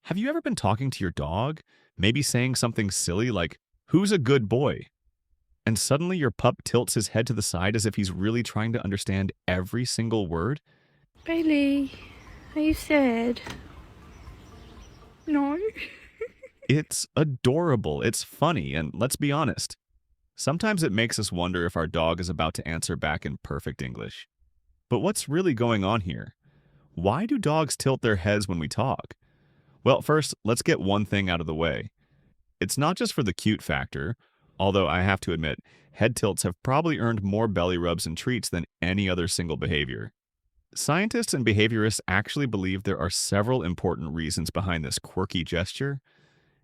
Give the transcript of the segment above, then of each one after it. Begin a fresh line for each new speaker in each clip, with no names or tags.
Have you ever been talking to your dog, maybe saying something silly like, "Who's a good boy?" And suddenly your pup tilts his head to the side as if he's really trying to understand every single word?
Bailey, are you sad? No?
It's adorable, it's funny, and let's be honest, sometimes it makes us wonder if our dog is about to answer back in perfect English. But what's really going on here? Why do dogs tilt their heads when we talk? Well, first, let's get one thing out of the way. It's not just for the cute factor, although I have to admit, head tilts have probably earned more belly rubs and treats than any other single behavior. Scientists and behaviorists actually believe there are several important reasons behind this quirky gesture,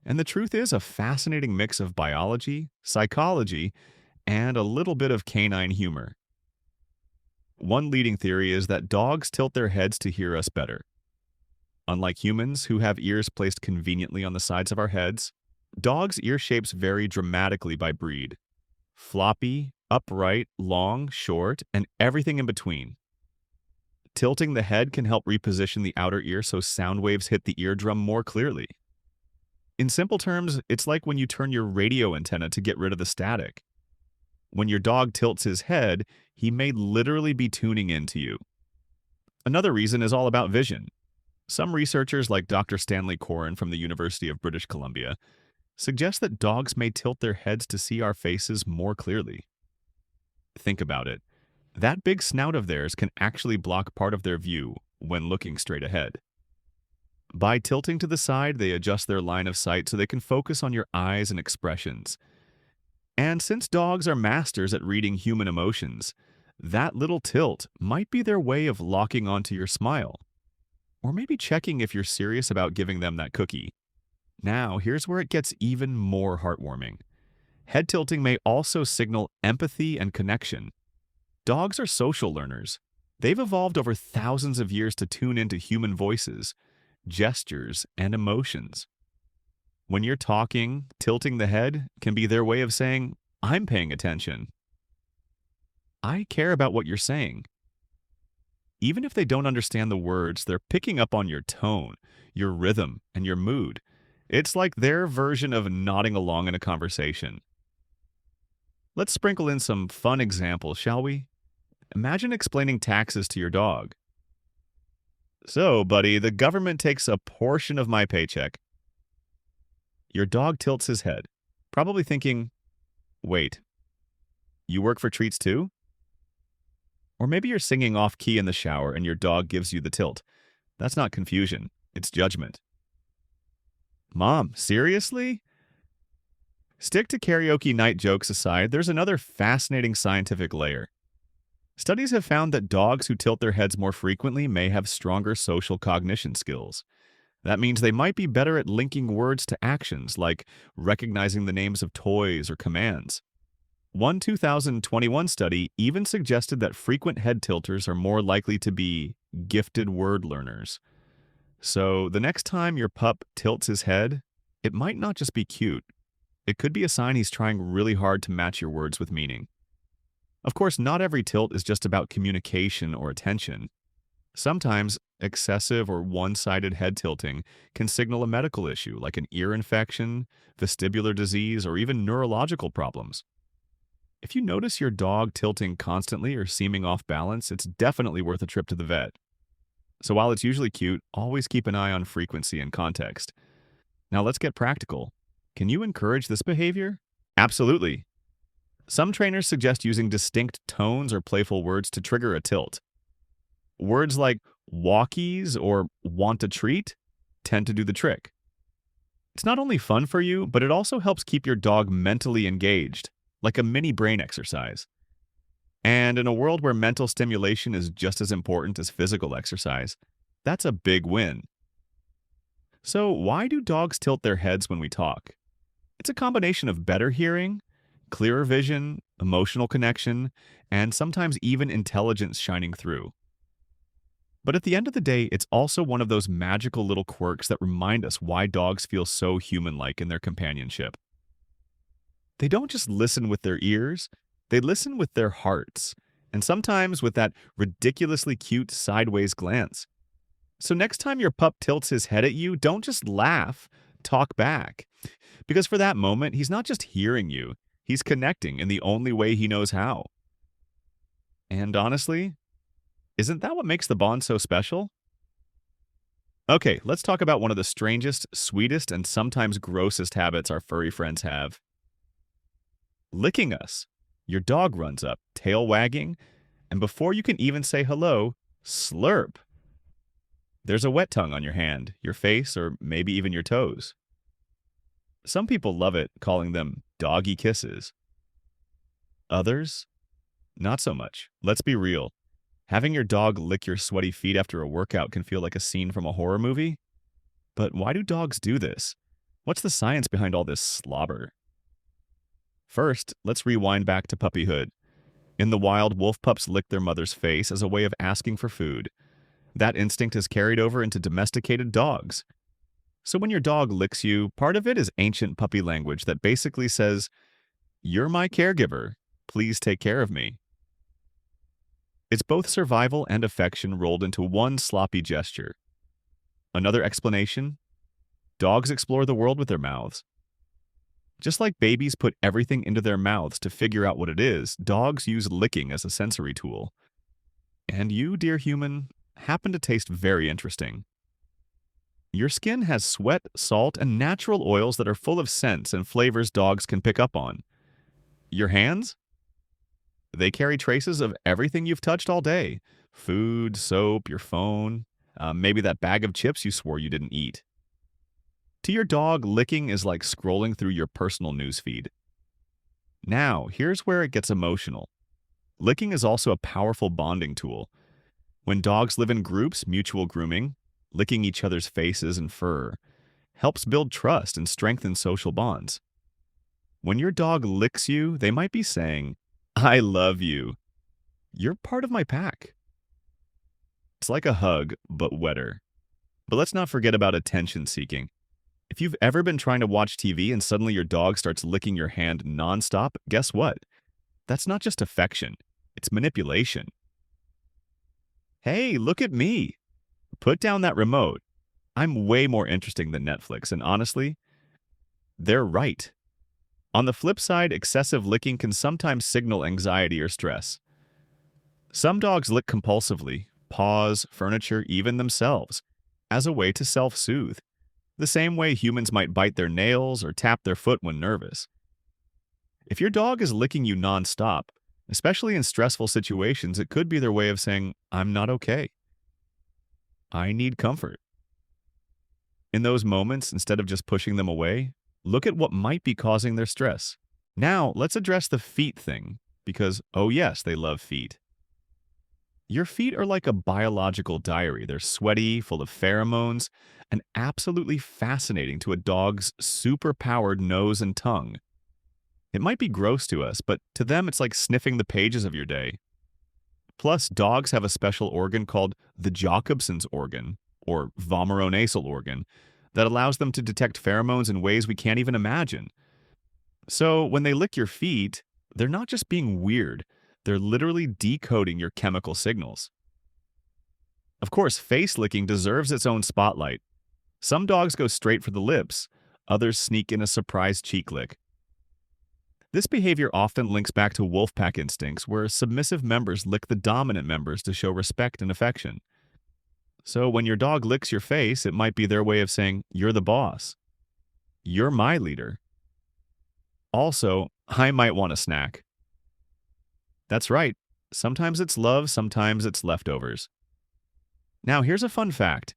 and the truth is a fascinating mix of biology, psychology, and a little bit of canine humor. One leading theory is that dogs tilt their heads to hear us better. Unlike humans, who have ears placed conveniently on the sides of our heads, dogs' ear shapes vary dramatically by breed. Floppy, upright, long, short, and everything in between. Tilting the head can help reposition the outer ear so sound waves hit the eardrum more clearly. In simple terms, it's like when you turn your radio antenna to get rid of the static. When your dog tilts his head, he may literally be tuning into you. Another reason is all about vision. Some researchers, like Dr. Stanley Coren from the University of British Columbia, suggest that dogs may tilt their heads to see our faces more clearly. Think about it. That big snout of theirs can actually block part of their view when looking straight ahead. By tilting to the side, they adjust their line of sight so they can focus on your eyes and expressions. And since dogs are masters at reading human emotions, that little tilt might be their way of locking onto your smile. Or maybe checking if you're serious about giving them that cookie. Now, here's where it gets even more heartwarming. Head tilting may also signal empathy and connection. Dogs are social learners. They've evolved over thousands of years to tune into human voices, gestures, and emotions. When you're talking, tilting the head can be their way of saying, "I'm paying attention. I care about what you're saying." Even if they don't understand the words, they're picking up on your tone, your rhythm, and your mood. It's like their version of nodding along in a conversation. Let's sprinkle in some fun examples, shall we? Imagine explaining taxes to your dog. "So, buddy, the government takes a portion of my paycheck." Your dog tilts his head, probably thinking, "Wait, you work for treats too?" Or maybe you're singing off key in the shower and your dog gives you the tilt. That's not confusion, it's judgment. "Mom, seriously?" Stick to karaoke night jokes aside, there's another fascinating scientific layer. Studies have found that dogs who tilt their heads more frequently may have stronger social cognition skills. That means they might be better at linking words to actions, like recognizing the names of toys or commands. One 2021 study even suggested that frequent head tilters are more likely to be gifted word learners. So the next time your pup tilts his head, it might not just be cute. It could be a sign he's trying really hard to match your words with meaning. Of course, not every tilt is just about communication or attention. Sometimes, excessive or one-sided head tilting can signal a medical issue like an ear infection, vestibular disease, or even neurological problems. If you notice your dog tilting constantly or seeming off balance, it's definitely worth a trip to the vet. So while it's usually cute, always keep an eye on frequency and context. Now let's get practical. Can you encourage this behavior? Absolutely. Some trainers suggest using distinct tones or playful words to trigger a tilt. Words like walkies or want a treat tend to do the trick. It's not only fun for you, but it also helps keep your dog mentally engaged, like a mini brain exercise. And in a world where mental stimulation is just as important as physical exercise, that's a big win. So why do dogs tilt their heads when we talk? It's a combination of better hearing, clearer vision, emotional connection, and sometimes even intelligence shining through. But at the end of the day, it's also one of those magical little quirks that remind us why dogs feel so human-like in their companionship. They don't just listen with their ears, they listen with their hearts, and sometimes with that ridiculously cute sideways glance. So next time your pup tilts his head at you, don't just laugh, talk back. Because for that moment, he's not just hearing you, he's connecting in the only way he knows how. And honestly, isn't that what makes the bond so special? Okay, let's talk about one of the strangest, sweetest, and sometimes grossest habits our furry friends have: licking us. Your dog runs up, tail wagging, and before you can even say hello, slurp. There's a wet tongue on your hand, your face, or maybe even your toes. Some people love it, calling them doggy kisses. Others, not so much. Let's be real. Having your dog lick your sweaty feet after a workout can feel like a scene from a horror movie. But why do dogs do this? What's the science behind all this slobber? First, let's rewind back to puppyhood. In the wild, wolf pups lick their mother's face as a way of asking for food. That instinct is carried over into domesticated dogs. So when your dog licks you, part of it is ancient puppy language that basically says, "You're my caregiver. Please take care of me." It's both survival and affection rolled into one sloppy gesture. Another explanation? Dogs explore the world with their mouths. Just like babies put everything into their mouths to figure out what it is, dogs use licking as a sensory tool. And you, dear human, happen to taste very interesting. Your skin has sweat, salt, and natural oils that are full of scents and flavors dogs can pick up on. Your hands? They carry traces of everything you've touched all day: food, soap, your phone, maybe that bag of chips you swore you didn't eat. To your dog, licking is like scrolling through your personal newsfeed. Now, here's where it gets emotional. Licking is also a powerful bonding tool. When dogs live in groups, mutual grooming, licking each other's faces and fur, helps build trust and strengthen social bonds. When your dog licks you, they might be saying, "I love you. You're part of my pack." It's like a hug, but wetter. But let's not forget about attention seeking. If you've ever been trying to watch TV and suddenly your dog starts licking your hand nonstop, guess what? That's not just affection, it's manipulation. "Hey, look at me. Put down that remote. I'm way more interesting than Netflix," and honestly, they're right. On the flip side, excessive licking can sometimes signal anxiety or stress. Some dogs lick compulsively, paws, furniture, even themselves, as a way to self-soothe, the same way humans might bite their nails or tap their foot when nervous. If your dog is licking you nonstop, especially in stressful situations, it could be their way of saying, "I'm not okay. I need comfort." In those moments, instead of just pushing them away, look at what might be causing their stress. Now, let's address the feet thing, because, oh yes, they love feet. Your feet are like a biological diary. They're sweaty, full of pheromones, and absolutely fascinating to a dog's super-powered nose and tongue. It might be gross to us, but to them it's like sniffing the pages of your day. Plus, dogs have a special organ called the Jacobson's organ, or vomeronasal organ, that allows them to detect pheromones in ways we can't even imagine. So when they lick your feet, they're not just being weird, they're literally decoding your chemical signals. Of course, face licking deserves its own spotlight. Some dogs go straight for the lips, others sneak in a surprise cheek lick. This behavior often links back to wolfpack instincts, where submissive members lick the dominant members to show respect and affection. So when your dog licks your face, it might be their way of saying, "You're the boss. You're my leader. Also, I might want a snack." That's right. Sometimes it's love, sometimes it's leftovers. Now, here's a fun fact.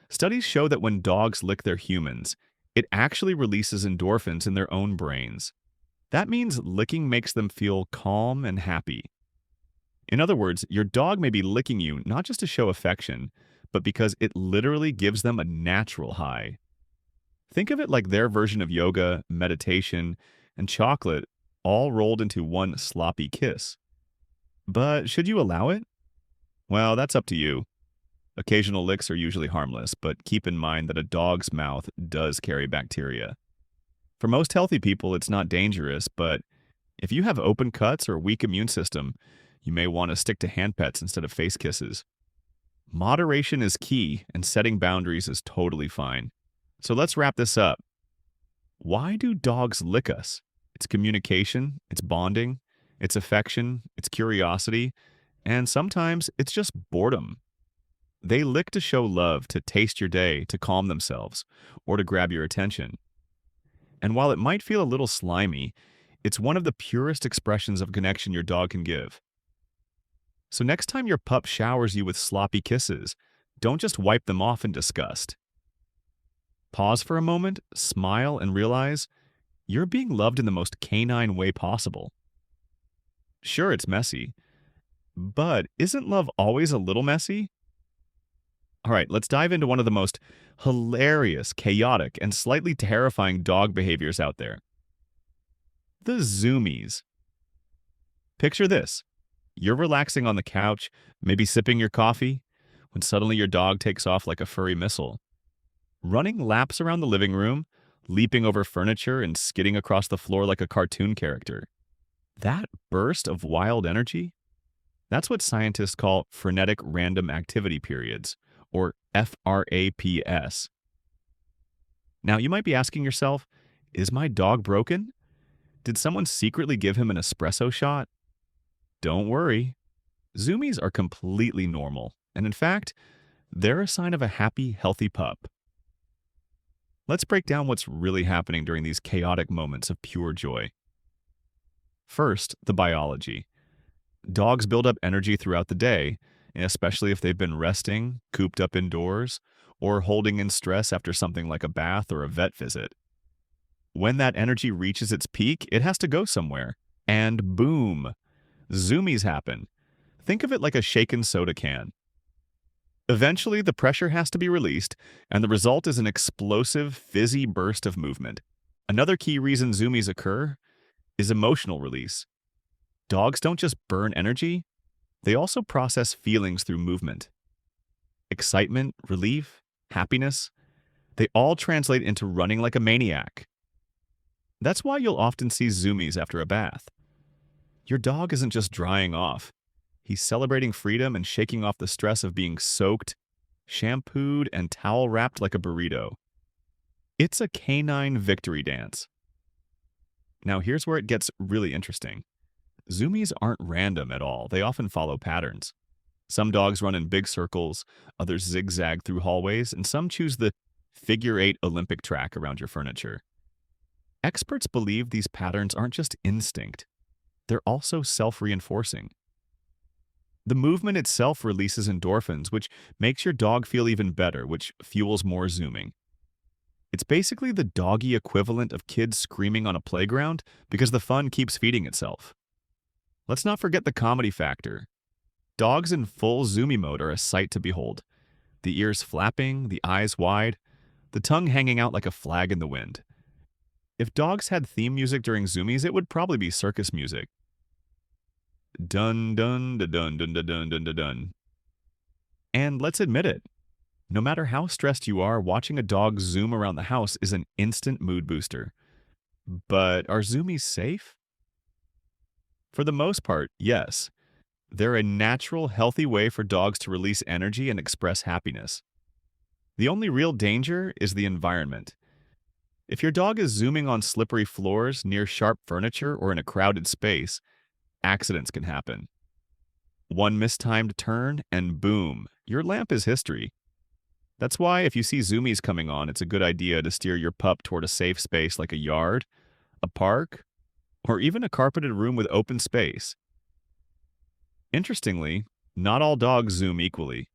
Studies show that when dogs lick their humans, it actually releases endorphins in their own brains. That means licking makes them feel calm and happy. In other words, your dog may be licking you not just to show affection, but because it literally gives them a natural high. Think of it like their version of yoga, meditation, and chocolate all rolled into one sloppy kiss. But should you allow it? Well, that's up to you. Occasional licks are usually harmless, but keep in mind that a dog's mouth does carry bacteria. For most healthy people, it's not dangerous, but if you have open cuts or a weak immune system, you may want to stick to hand pets instead of face kisses. Moderation is key, and setting boundaries is totally fine. So let's wrap this up. Why do dogs lick us? It's communication, it's bonding, it's affection, it's curiosity, and sometimes it's just boredom. They lick to show love, to taste your day, to calm themselves, or to grab your attention. And while it might feel a little slimy, it's one of the purest expressions of connection your dog can give. So next time your pup showers you with sloppy kisses, don't just wipe them off in disgust. Pause for a moment, smile, and realize you're being loved in the most canine way possible. Sure, it's messy, but isn't love always a little messy? All right, let's dive into one of the most hilarious, chaotic, and slightly terrifying dog behaviors out there: the Zoomies. Picture this. You're relaxing on the couch, maybe sipping your coffee, when suddenly your dog takes off like a furry missile, running laps around the living room, leaping over furniture, and skidding across the floor like a cartoon character. That burst of wild energy? That's what scientists call frenetic random activity periods, or FRAPS. Now, you might be asking yourself, is my dog broken? Did someone secretly give him an espresso shot? Don't worry. Zoomies are completely normal, and in fact, they're a sign of a happy, healthy pup. Let's break down what's really happening during these chaotic moments of pure joy. First, the biology. Dogs build up energy throughout the day, especially if they've been resting, cooped up indoors, or holding in stress after something like a bath or a vet visit. When that energy reaches its peak, it has to go somewhere. And boom, Zoomies happen. Think of it like a shaken soda can. Eventually, the pressure has to be released, and the result is an explosive, fizzy burst of movement. Another key reason Zoomies occur is emotional release. Dogs don't just burn energy, they also process feelings through movement. Excitement, relief, happiness, they all translate into running like a maniac. That's why you'll often see Zoomies after a bath. Your dog isn't just drying off. He's celebrating freedom and shaking off the stress of being soaked, shampooed, and towel-wrapped like a burrito. It's a canine victory dance. Now here's where it gets really interesting. Zoomies aren't random at all. They often follow patterns. Some dogs run in big circles, others zigzag through hallways, and some choose the figure-8 Olympic track around your furniture. Experts believe these patterns aren't just instinct. They're also self-reinforcing. The movement itself releases endorphins, which makes your dog feel even better, which fuels more zooming. It's basically the doggy equivalent of kids screaming on a playground because the fun keeps feeding itself. Let's not forget the comedy factor. Dogs in full Zoomy mode are a sight to behold. The ears flapping, the eyes wide, the tongue hanging out like a flag in the wind. If dogs had theme music during Zoomies, it would probably be circus music. Dun dun da dun dun da dun dun da dun. And let's admit it, no matter how stressed you are, watching a dog zoom around the house is an instant mood booster. But are Zoomies safe? For the most part, yes. They're a natural, healthy way for dogs to release energy and express happiness. The only real danger is the environment. If your dog is zooming on slippery floors, near sharp furniture, or in a crowded space, accidents can happen. One mistimed turn, and boom, your lamp is history. That's why if you see Zoomies coming on, it's a good idea to steer your pup toward a safe space like a yard, a park, or even a carpeted room with open space. Interestingly, not all dogs zoom equally.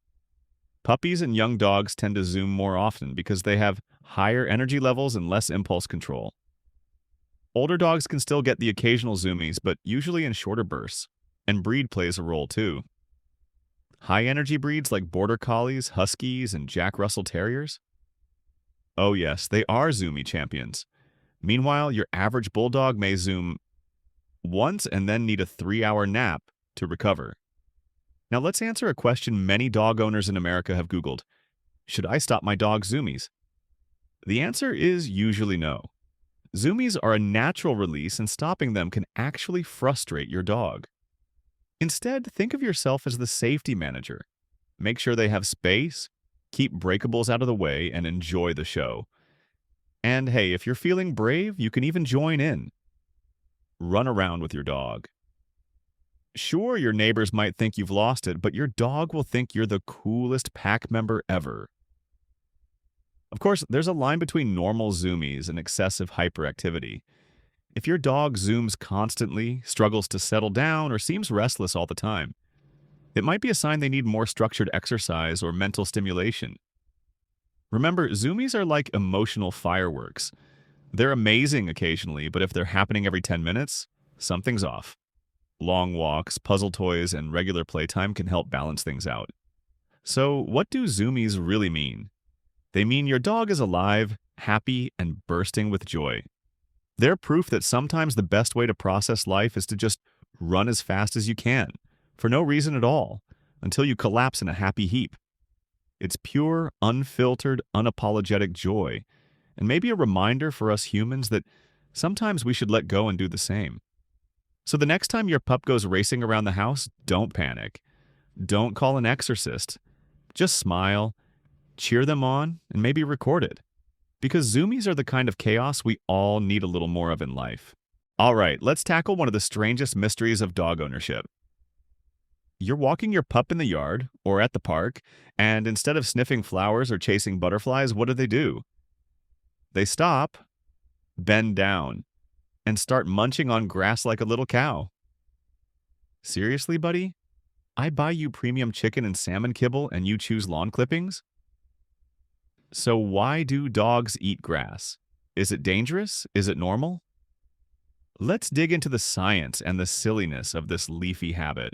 Puppies and young dogs tend to zoom more often because they have higher energy levels and less impulse control. Older dogs can still get the occasional Zoomies, but usually in shorter bursts, and breed plays a role too. High-energy breeds like Border Collies, Huskies, and Jack Russell Terriers? Oh yes, they are Zoomy champions. Meanwhile, your average bulldog may zoom once and then need a 3-hour nap to recover. Now let's answer a question many dog owners in America have Googled. Should I stop my dog's Zoomies? The answer is usually no. Zoomies are a natural release, and stopping them can actually frustrate your dog. Instead, think of yourself as the safety manager. Make sure they have space, keep breakables out of the way, and enjoy the show. And hey, if you're feeling brave, you can even join in. Run around with your dog. Sure, your neighbors might think you've lost it, but your dog will think you're the coolest pack member ever. Of course, there's a line between normal zoomies and excessive hyperactivity. If your dog zooms constantly, struggles to settle down, or seems restless all the time, it might be a sign they need more structured exercise or mental stimulation. Remember, zoomies are like emotional fireworks. They're amazing occasionally, but if they're happening every 10 minutes, something's off. Long walks, puzzle toys, and regular playtime can help balance things out. So, what do zoomies really mean? They mean your dog is alive, happy, and bursting with joy. They're proof that sometimes the best way to process life is to just run as fast as you can, for no reason at all, until you collapse in a happy heap. It's pure, unfiltered, unapologetic joy, and maybe a reminder for us humans that sometimes we should let go and do the same. So the next time your pup goes racing around the house, don't panic. Don't call an exorcist. Just smile, cheer them on, and maybe record it. Because zoomies are the kind of chaos we all need a little more of in life. All right, let's tackle one of the strangest mysteries of dog ownership. You're walking your pup in the yard or at the park, and instead of sniffing flowers or chasing butterflies, what do? They stop, bend down, and start munching on grass like a little cow. Seriously, buddy? I buy you premium chicken and salmon kibble and you choose lawn clippings? So why do dogs eat grass? Is it dangerous? Is it normal? Let's dig into the science and the silliness of this leafy habit.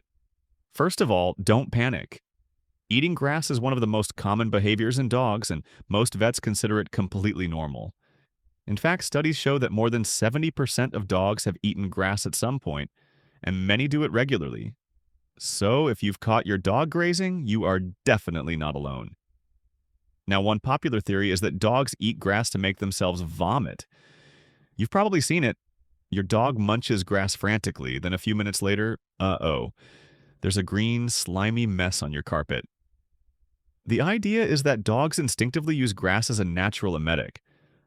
First of all, don't panic. Eating grass is one of the most common behaviors in dogs, and most vets consider it completely normal. In fact, studies show that more than 70% of dogs have eaten grass at some point, and many do it regularly. So, if you've caught your dog grazing, you are definitely not alone. Now, one popular theory is that dogs eat grass to make themselves vomit. You've probably seen it. Your dog munches grass frantically, then a few minutes later, there's a green, slimy mess on your carpet. The idea is that dogs instinctively use grass as a natural emetic,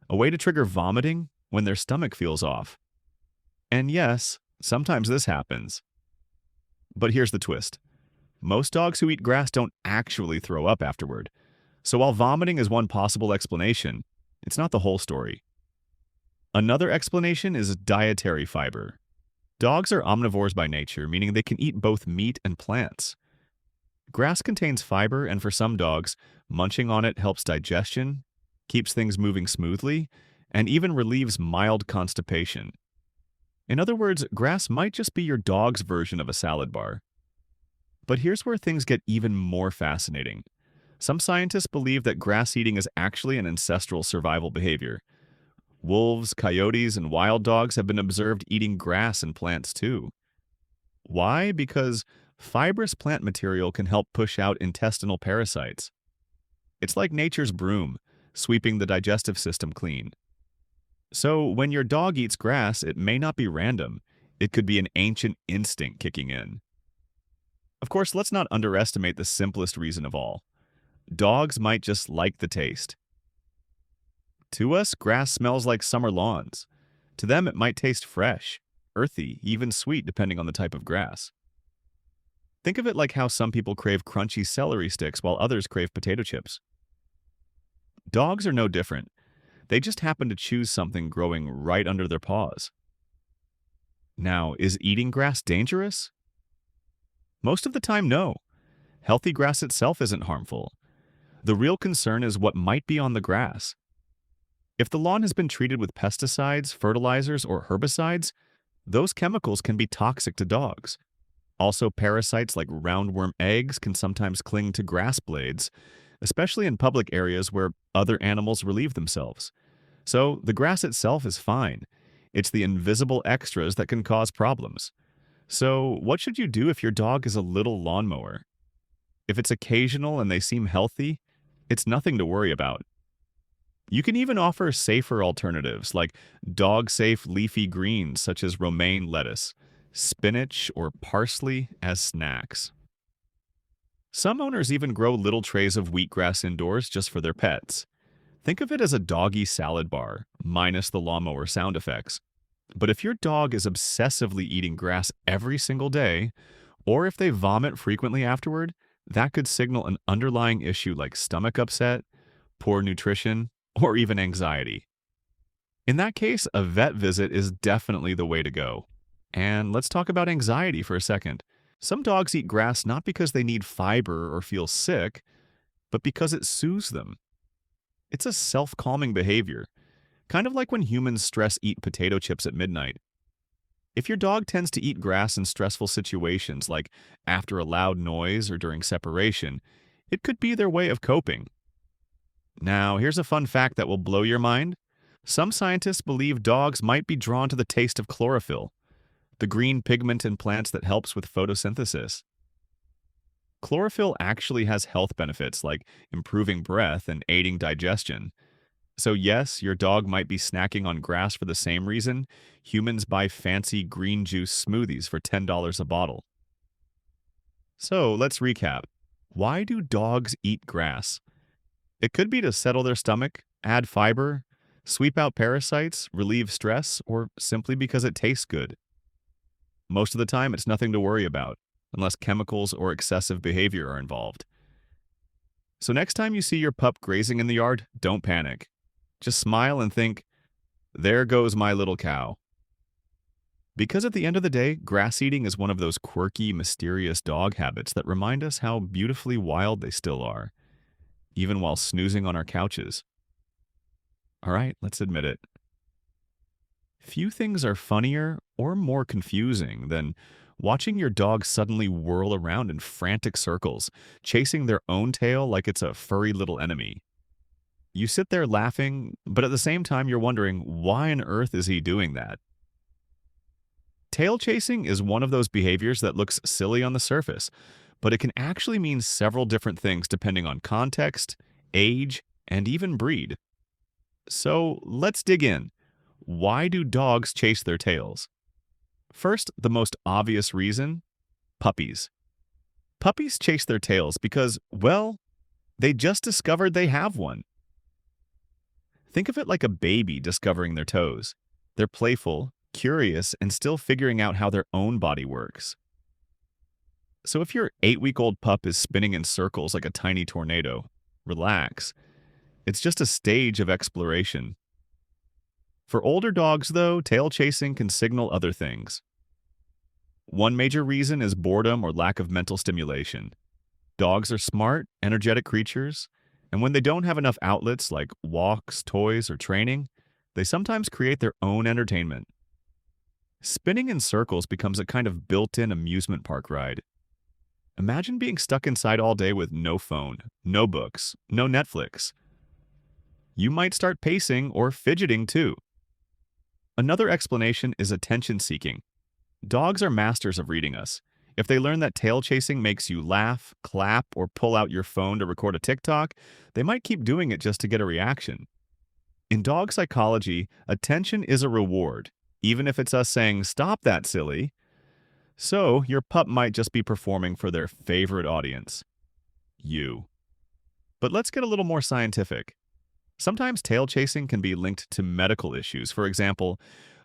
a way to trigger vomiting when their stomach feels off. And yes, sometimes this happens. But here's the twist. Most dogs who eat grass don't actually throw up afterward. So while vomiting is one possible explanation, it's not the whole story. Another explanation is dietary fiber. Dogs are omnivores by nature, meaning they can eat both meat and plants. Grass contains fiber, and for some dogs, munching on it helps digestion, keeps things moving smoothly, and even relieves mild constipation. In other words, grass might just be your dog's version of a salad bar. But here's where things get even more fascinating. Some scientists believe that grass eating is actually an ancestral survival behavior. Wolves, coyotes, and wild dogs have been observed eating grass and plants too. Why? Because fibrous plant material can help push out intestinal parasites. It's like nature's broom, sweeping the digestive system clean. So when your dog eats grass, it may not be random. It could be an ancient instinct kicking in. Of course, let's not underestimate the simplest reason of all. Dogs might just like the taste. To us, grass smells like summer lawns. To them, it might taste fresh, earthy, even sweet depending on the type of grass. Think of it like how some people crave crunchy celery sticks while others crave potato chips. Dogs are no different. They just happen to choose something growing right under their paws. Now, is eating grass dangerous? Most of the time, no. Healthy grass itself isn't harmful. The real concern is what might be on the grass. If the lawn has been treated with pesticides, fertilizers, or herbicides, those chemicals can be toxic to dogs. Also, parasites like roundworm eggs can sometimes cling to grass blades, especially in public areas where other animals relieve themselves. So, the grass itself is fine. It's the invisible extras that can cause problems. So, what should you do if your dog is a little lawnmower? If it's occasional and they seem healthy, it's nothing to worry about. You can even offer safer alternatives like dog-safe leafy greens such as romaine lettuce, spinach, or parsley as snacks. Some owners even grow little trays of wheatgrass indoors just for their pets. Think of it as a doggy salad bar, minus the lawnmower sound effects. But if your dog is obsessively eating grass every single day, or if they vomit frequently afterward, that could signal an underlying issue like stomach upset, poor nutrition, or even anxiety. In that case, a vet visit is definitely the way to go. And let's talk about anxiety for a second. Some dogs eat grass not because they need fiber or feel sick, but because it soothes them. It's a self calming behavior, kind of like when humans stress eat potato chips at midnight. If your dog tends to eat grass in stressful situations, like after a loud noise or during separation, it could be their way of coping. Now, here's a fun fact that will blow your mind. Some scientists believe dogs might be drawn to the taste of chlorophyll, the green pigment in plants that helps with photosynthesis. Chlorophyll actually has health benefits like improving breath and aiding digestion. So, yes, your dog might be snacking on grass for the same reason humans buy fancy green juice smoothies for $10 a bottle. So, let's recap. Why do dogs eat grass? It could be to settle their stomach, add fiber, sweep out parasites, relieve stress, or simply because it tastes good. Most of the time, it's nothing to worry about, unless chemicals or excessive behavior are involved. So, next time you see your pup grazing in the yard, don't panic. Just smile and think, there goes my little cow. Because at the end of the day, grass eating is one of those quirky, mysterious dog habits that remind us how beautifully wild they still are, even while snoozing on our couches. All right, let's admit it. Few things are funnier or more confusing than watching your dog suddenly whirl around in frantic circles, chasing their own tail like it's a furry little enemy. You sit there laughing, but at the same time you're wondering, why on earth is he doing that? Tail chasing is one of those behaviors that looks silly on the surface, but it can actually mean several different things depending on context, age, and even breed. So let's dig in. Why do dogs chase their tails? First, the most obvious reason, puppies. Puppies chase their tails because, well, they just discovered they have one. Think of it like a baby discovering their toes. They're playful, curious, and still figuring out how their own body works. So if your 8-week-old pup is spinning in circles like a tiny tornado, relax. It's just a stage of exploration. For older dogs, though, tail chasing can signal other things. One major reason is boredom or lack of mental stimulation. Dogs are smart, energetic creatures, and when they don't have enough outlets like walks, toys, or training, they sometimes create their own entertainment. Spinning in circles becomes a kind of built-in amusement park ride. Imagine being stuck inside all day with no phone, no books, no Netflix. You might start pacing or fidgeting too. Another explanation is attention seeking. Dogs are masters of reading us. If they learn that tail chasing makes you laugh, clap, or pull out your phone to record a TikTok, they might keep doing it just to get a reaction. In dog psychology, attention is a reward, even if it's us saying, "Stop that, silly." So, your pup might just be performing for their favorite audience, you. But let's get a little more scientific. Sometimes tail chasing can be linked to medical issues. For example,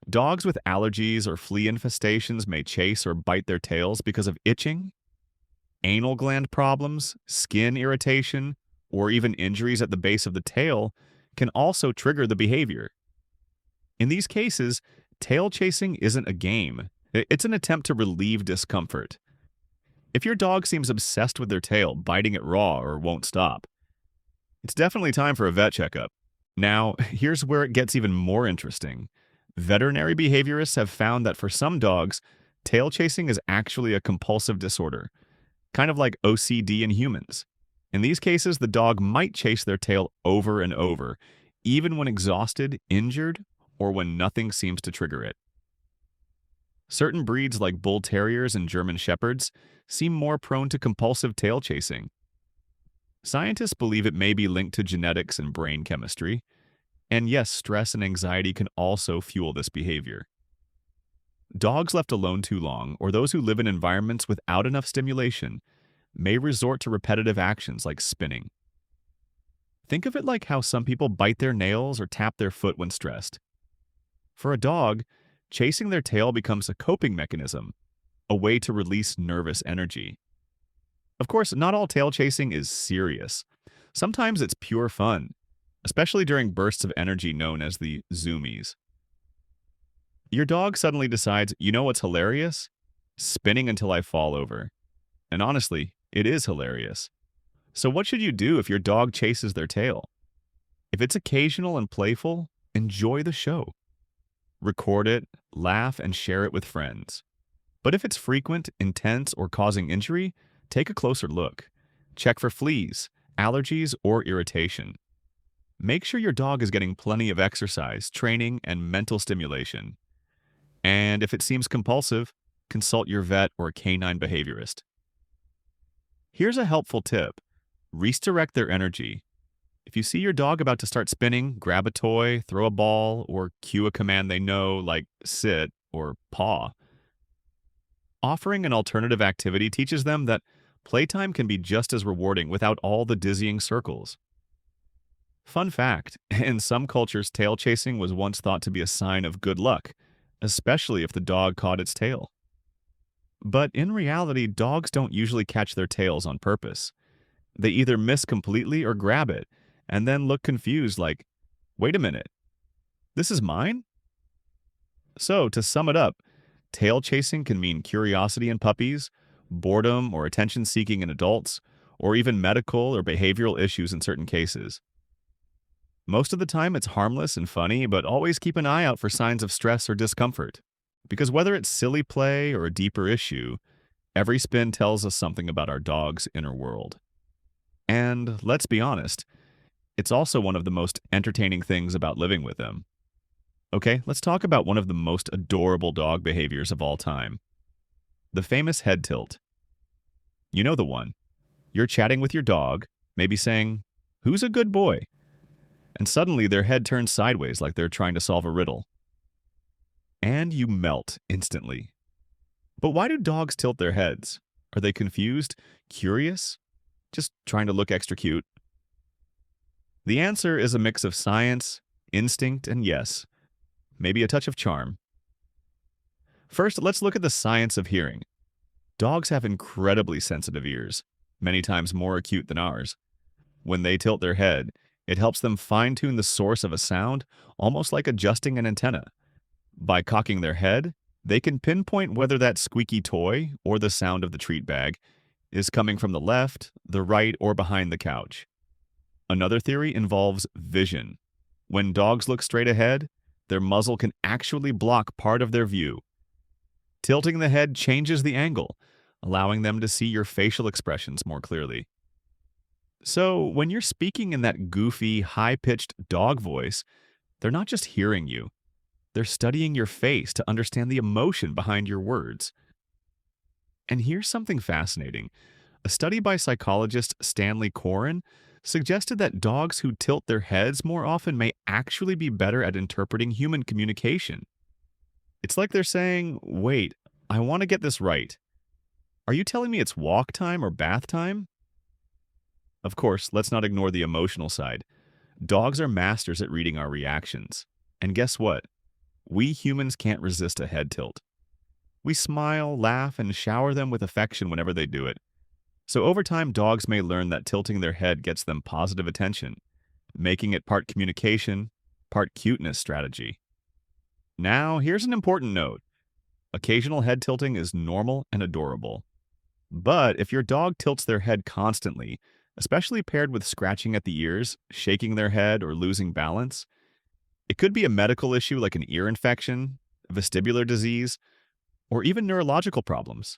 dogs with allergies or flea infestations may chase or bite their tails because of itching, anal gland problems, skin irritation, or even injuries at the base of the tail can also trigger the behavior. In these cases, tail chasing isn't a game. It's an attempt to relieve discomfort. If your dog seems obsessed with their tail, biting it raw or won't stop, it's definitely time for a vet checkup. Now, here's where it gets even more interesting. Veterinary behaviorists have found that for some dogs, tail chasing is actually a compulsive disorder, kind of like OCD in humans. In these cases, the dog might chase their tail over and over, even when exhausted, injured, or when nothing seems to trigger it. Certain breeds like bull terriers and German shepherds seem more prone to compulsive tail chasing. Scientists believe it may be linked to genetics and brain chemistry. And yes, stress and anxiety can also fuel this behavior. Dogs left alone too long, or those who live in environments without enough stimulation, may resort to repetitive actions like spinning. Think of it like how some people bite their nails or tap their foot when stressed. For a dog, chasing their tail becomes a coping mechanism, a way to release nervous energy. Of course, not all tail chasing is serious. Sometimes it's pure fun, especially during bursts of energy known as the Zoomies. Your dog suddenly decides, you know what's hilarious? Spinning until I fall over. And honestly, it is hilarious. So what should you do if your dog chases their tail? If it's occasional and playful, enjoy the show. Record it, laugh, and share it with friends. But if it's frequent, intense, or causing injury, take a closer look. Check for fleas, allergies, or irritation. Make sure your dog is getting plenty of exercise, training, and mental stimulation. And if it seems compulsive, consult your vet or canine behaviorist. Here's a helpful tip. Redirect their energy. If you see your dog about to start spinning, grab a toy, throw a ball, or cue a command they know like sit or paw. Offering an alternative activity teaches them that playtime can be just as rewarding without all the dizzying circles. Fun fact, in some cultures, tail chasing was once thought to be a sign of good luck, especially if the dog caught its tail. But in reality, dogs don't usually catch their tails on purpose. They either miss completely or grab it, and then look confused like, wait a minute, this is mine? So, to sum it up, tail chasing can mean curiosity in puppies, boredom or attention seeking in adults, or even medical or behavioral issues in certain cases. Most of the time, it's harmless and funny, but always keep an eye out for signs of stress or discomfort. Because whether it's silly play or a deeper issue, every spin tells us something about our dog's inner world. And let's be honest, it's also one of the most entertaining things about living with them. Okay, let's talk about one of the most adorable dog behaviors of all time. The famous head tilt. You know the one. You're chatting with your dog, maybe saying, "Who's a good boy?" And suddenly their head turns sideways like they're trying to solve a riddle. And you melt instantly. But why do dogs tilt their heads? Are they confused? Curious? Just trying to look extra cute? The answer is a mix of science, instinct, and yes, maybe a touch of charm. First, let's look at the science of hearing. Dogs have incredibly sensitive ears, many times more acute than ours. When they tilt their head, it helps them fine-tune the source of a sound, almost like adjusting an antenna. By cocking their head, they can pinpoint whether that squeaky toy or the sound of the treat bag is coming from the left, the right, or behind the couch. Another theory involves vision. When dogs look straight ahead, their muzzle can actually block part of their view. Tilting the head changes the angle, allowing them to see your facial expressions more clearly. So, when you're speaking in that goofy, high-pitched dog voice, they're not just hearing you. They're studying your face to understand the emotion behind your words. And here's something fascinating. A study by psychologist Stanley Coren suggested that dogs who tilt their heads more often may actually be better at interpreting human communication. It's like they're saying, wait, I want to get this right. Are you telling me it's walk time or bath time? Of course, let's not ignore the emotional side. Dogs are masters at reading our reactions. And guess what? We humans can't resist a head tilt. We smile, laugh, and shower them with affection whenever they do it. So over time, dogs may learn that tilting their head gets them positive attention, making it part communication, part cuteness strategy. Now, here's an important note. Occasional head tilting is normal and adorable. But if your dog tilts their head constantly, especially paired with scratching at the ears, shaking their head, or losing balance, it could be a medical issue like an ear infection, vestibular disease, or even neurological problems.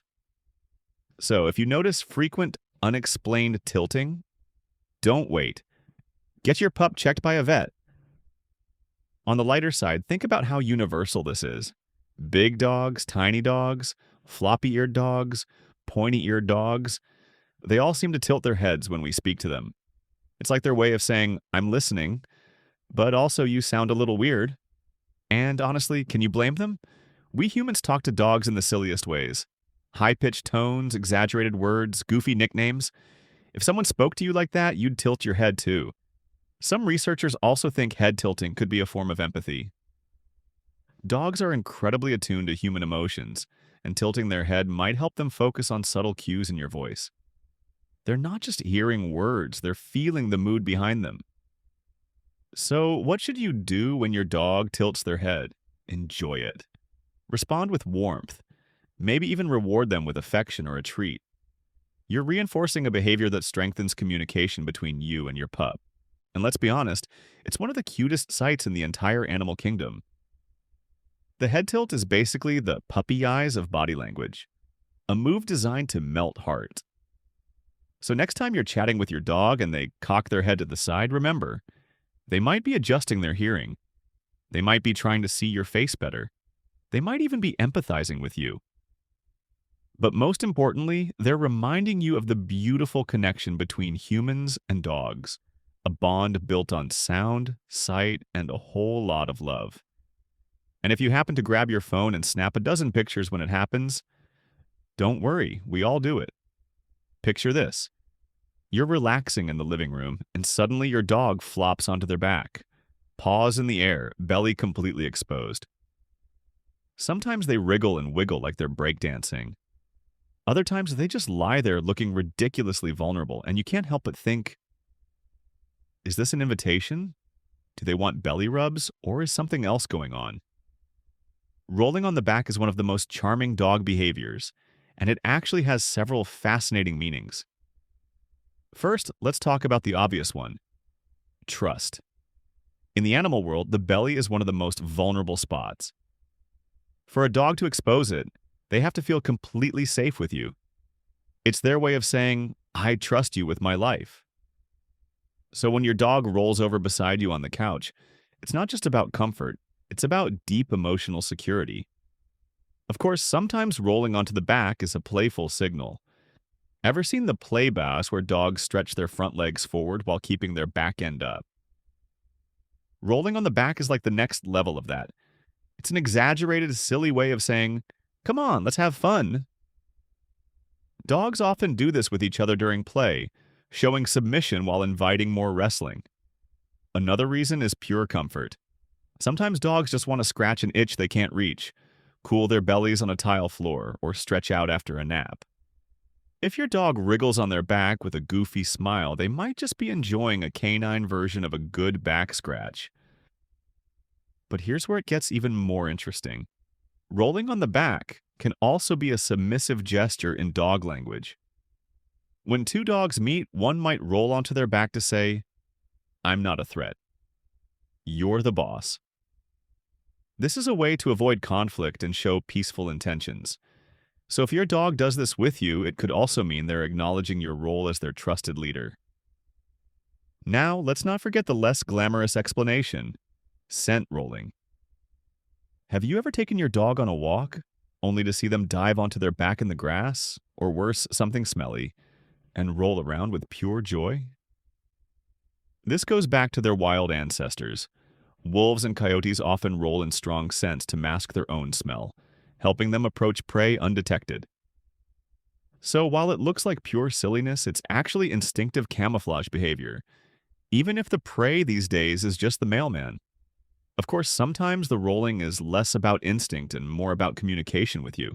So if you notice frequent, unexplained tilting, don't wait. Get your pup checked by a vet. On the lighter side, think about how universal this is. Big dogs, tiny dogs, floppy-eared dogs, pointy-eared dogs, they all seem to tilt their heads when we speak to them. It's like their way of saying, I'm listening, but also you sound a little weird. And honestly, can you blame them? We humans talk to dogs in the silliest ways. High-pitched tones, exaggerated words, goofy nicknames. If someone spoke to you like that, you'd tilt your head too. Some researchers also think head tilting could be a form of empathy. Dogs are incredibly attuned to human emotions, and tilting their head might help them focus on subtle cues in your voice. They're not just hearing words, they're feeling the mood behind them. So, what should you do when your dog tilts their head? Enjoy it. Respond with warmth. Maybe even reward them with affection or a treat. You're reinforcing a behavior that strengthens communication between you and your pup. And let's be honest, it's one of the cutest sights in the entire animal kingdom. The head tilt is basically the puppy eyes of body language, a move designed to melt heart. So next time you're chatting with your dog and they cock their head to the side, remember, they might be adjusting their hearing. They might be trying to see your face better. They might even be empathizing with you. But most importantly, they're reminding you of the beautiful connection between humans and dogs, a bond built on sound, sight, and a whole lot of love. And if you happen to grab your phone and snap a dozen pictures when it happens, don't worry, we all do it. Picture this. You're relaxing in the living room, and suddenly your dog flops onto their back, paws in the air, belly completely exposed. Sometimes they wriggle and wiggle like they're breakdancing. Other times they just lie there looking ridiculously vulnerable, and you can't help but think, is this an invitation? Do they want belly rubs, or is something else going on? Rolling on the back is one of the most charming dog behaviors, and it actually has several fascinating meanings. First, let's talk about the obvious one: trust. In the animal world, the belly is one of the most vulnerable spots. For a dog to expose it, they have to feel completely safe with you. It's their way of saying, I trust you with my life. So when your dog rolls over beside you on the couch, it's not just about comfort, it's about deep emotional security. Of course, sometimes rolling onto the back is a playful signal. Ever seen the play bass where dogs stretch their front legs forward while keeping their back end up? Rolling on the back is like the next level of that. It's an exaggerated, silly way of saying, come on, let's have fun. Dogs often do this with each other during play, showing submission while inviting more wrestling. Another reason is pure comfort. Sometimes dogs just want to scratch an itch they can't reach, cool their bellies on a tile floor, or stretch out after a nap. If your dog wriggles on their back with a goofy smile, they might just be enjoying a canine version of a good back scratch. But here's where it gets even more interesting. Rolling on the back can also be a submissive gesture in dog language. When two dogs meet, one might roll onto their back to say, I'm not a threat. You're the boss. This is a way to avoid conflict and show peaceful intentions. So if your dog does this with you, it could also mean they're acknowledging your role as their trusted leader. Now, let's not forget the less glamorous explanation: scent rolling. Have you ever taken your dog on a walk, only to see them dive onto their back in the grass, or worse, something smelly, and roll around with pure joy? This goes back to their wild ancestors. Wolves and coyotes often roll in strong scents to mask their own smell, helping them approach prey undetected. So while it looks like pure silliness, it's actually instinctive camouflage behavior, even if the prey these days is just the mailman. Of course, sometimes the rolling is less about instinct and more about communication with you.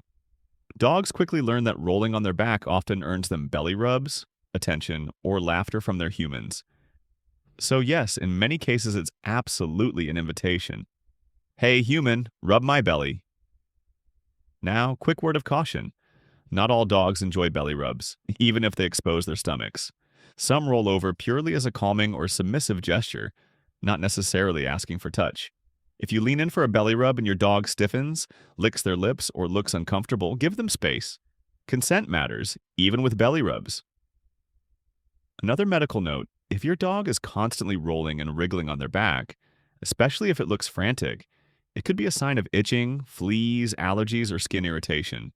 Dogs quickly learn that rolling on their back often earns them belly rubs, attention, or laughter from their humans. So yes, in many cases it's absolutely an invitation. Hey human, rub my belly. Now, quick word of caution. Not all dogs enjoy belly rubs, even if they expose their stomachs. Some roll over purely as a calming or submissive gesture, not necessarily asking for touch. If you lean in for a belly rub and your dog stiffens, licks their lips, or looks uncomfortable, give them space. Consent matters, even with belly rubs. Another medical note: if your dog is constantly rolling and wriggling on their back, especially if it looks frantic, it could be a sign of itching, fleas, allergies, or skin irritation.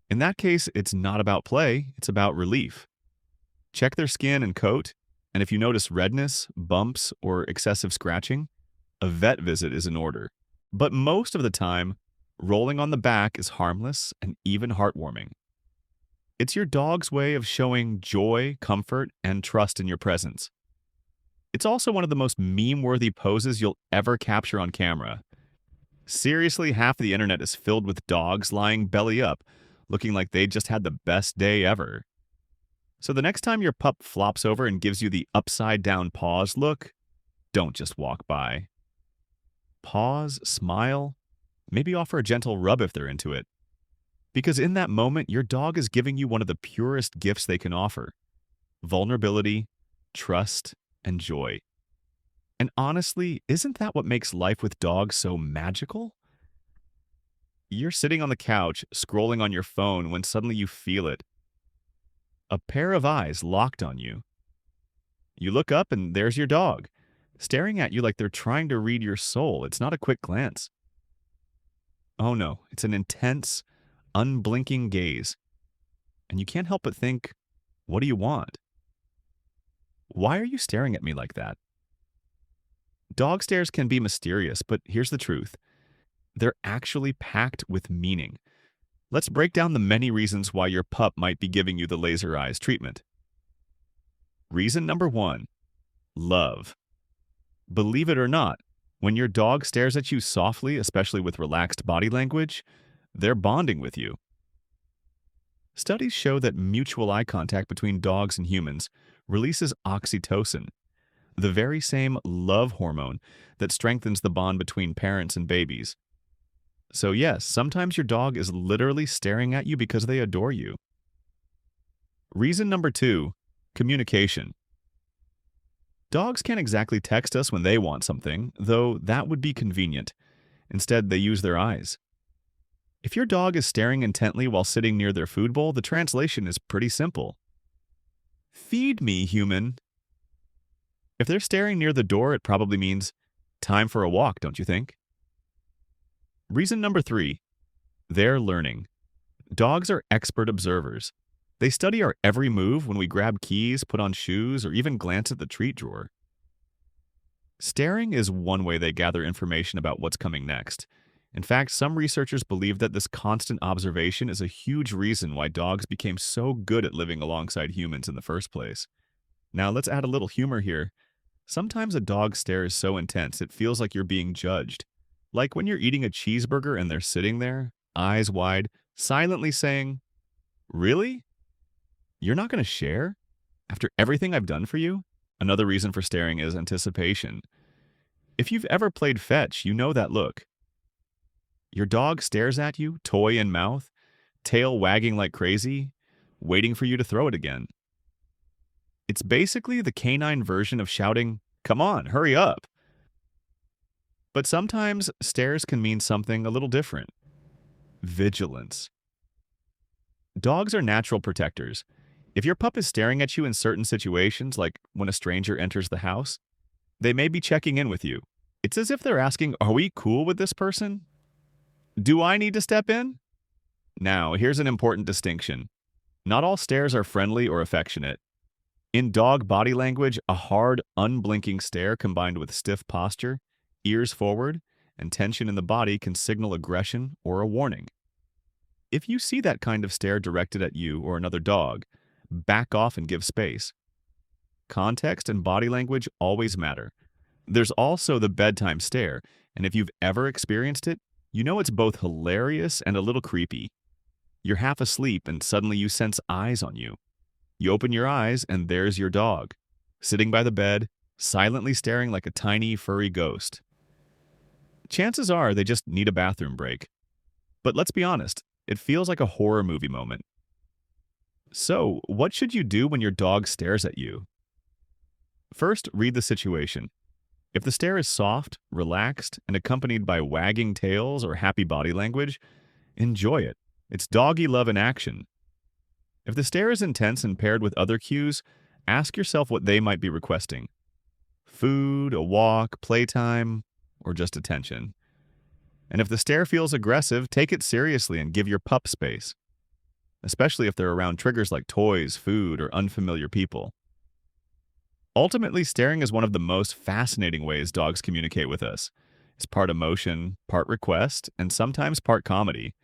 In that case, it's not about play, it's about relief. Check their skin and coat, and if you notice redness, bumps, or excessive scratching, a vet visit is in order. But most of the time, Rolling on the back is harmless and even heartwarming. It's your dog's way of showing joy, comfort, and trust in your presence. It's also one of the most meme-worthy poses you'll ever capture on camera. Seriously, half of the internet is filled with dogs lying belly up, looking like they just had the best day ever. So the next time your pup flops over and gives you the upside-down paws look, don't just walk by. Pause, smile, maybe offer a gentle rub if they're into it. Because in that moment, your dog is giving you one of the purest gifts they can offer: vulnerability, trust, and joy. And honestly, isn't that what makes life with dogs so magical? You're sitting on the couch, scrolling on your phone when suddenly you feel it. A pair of eyes locked on you. You look up and there's your dog, staring at you like they're trying to read your soul. It's not a quick glance. Oh no, it's an intense, unblinking gaze. And you can't help but think, what do you want? Why are you staring at me like that? Dog stares can be mysterious, but here's the truth. They're actually packed with meaning. Let's break down the many reasons why your pup might be giving you the laser eyes treatment. Reason number 1, love. Believe it or not, when your dog stares at you softly, especially with relaxed body language, they're bonding with you. Studies show that mutual eye contact between dogs and humans releases oxytocin, the very same love hormone that strengthens the bond between parents and babies. So yes, sometimes your dog is literally staring at you because they adore you. Reason number 2, communication. Dogs can't exactly text us when they want something, though that would be convenient. Instead, they use their eyes. If your dog is staring intently while sitting near their food bowl, the translation is pretty simple. Feed me, human. If they're staring near the door, it probably means time for a walk, don't you think? Reason number 3, they're learning. Dogs are expert observers. They study our every move when we grab keys, put on shoes, or even glance at the treat drawer. Staring is one way they gather information about what's coming next. In fact, some researchers believe that this constant observation is a huge reason why dogs became so good at living alongside humans in the first place. Now, let's add a little humor here. Sometimes a dog's stare is so intense it feels like you're being judged. Like when you're eating a cheeseburger and they're sitting there, eyes wide, silently saying, "Really? You're not going to share? After everything I've done for you?" Another reason for staring is anticipation. If you've ever played fetch, you know that look. Your dog stares at you, toy in mouth, tail wagging like crazy, waiting for you to throw it again. It's basically the canine version of shouting, "Come on, hurry up." But sometimes stares can mean something a little different. Vigilance. Dogs are natural protectors. If your pup is staring at you in certain situations, like when a stranger enters the house, they may be checking in with you. It's as if they're asking, "Are we cool with this person? Do I need to step in?" Now, here's an important distinction. Not all stares are friendly or affectionate. In dog body language, a hard, unblinking stare combined with stiff posture, ears forward, and tension in the body can signal aggression or a warning. If you see that kind of stare directed at you or another dog, back off and give space. Context and body language always matter. There's also the bedtime stare, and if you've ever experienced it, you know it's both hilarious and a little creepy. You're half asleep and suddenly you sense eyes on you. You open your eyes and there's your dog, sitting by the bed, silently staring like a tiny, furry ghost. Chances are they just need a bathroom break. But let's be honest, it feels like a horror movie moment. So, what should you do when your dog stares at you? First, read the situation. If the stare is soft, relaxed, and accompanied by wagging tails or happy body language, enjoy it. It's doggy love in action. If the stare is intense and paired with other cues, ask yourself what they might be requesting. Food, a walk, playtime, or just attention. And if the stare feels aggressive, take it seriously and give your pup space, especially if they're around triggers like toys, food, or unfamiliar people. Ultimately, staring is one of the most fascinating ways dogs communicate with us. It's part emotion, part request, and sometimes part comedy.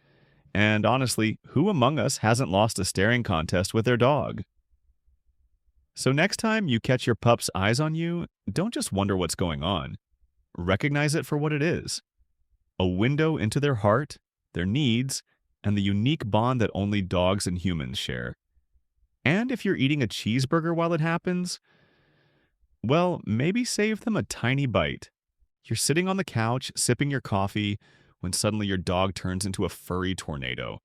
And honestly, who among us hasn't lost a staring contest with their dog? So next time you catch your pup's eyes on you, don't just wonder what's going on. Recognize it for what it is: a window into their heart, their needs, and the unique bond that only dogs and humans share. And if you're eating a cheeseburger while it happens, well, maybe save them a tiny bite. You're sitting on the couch, sipping your coffee, when suddenly your dog turns into a furry tornado,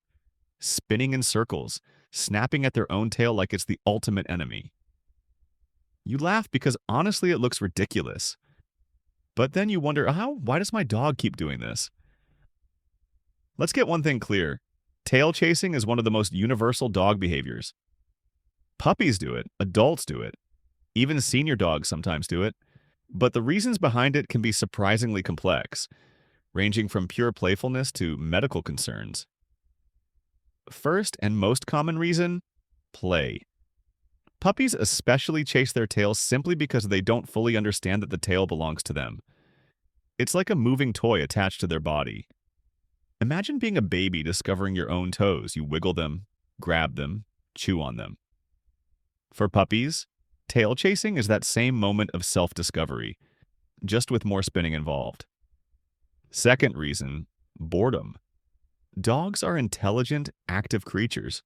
spinning in circles, snapping at their own tail like it's the ultimate enemy. You laugh because honestly it looks ridiculous. But then you wonder, why does my dog keep doing this? Let's get one thing clear. Tail chasing is one of the most universal dog behaviors. Puppies do it, adults do it, even senior dogs sometimes do it. But the reasons behind it can be surprisingly complex, ranging from pure playfulness to medical concerns. First and most common reason: play. Puppies especially chase their tails simply because they don't fully understand that the tail belongs to them. It's like a moving toy attached to their body. Imagine being a baby discovering your own toes. You wiggle them, grab them, chew on them. For puppies, tail chasing is that same moment of self-discovery, just with more spinning involved. Second reason: boredom. Dogs are intelligent, active creatures.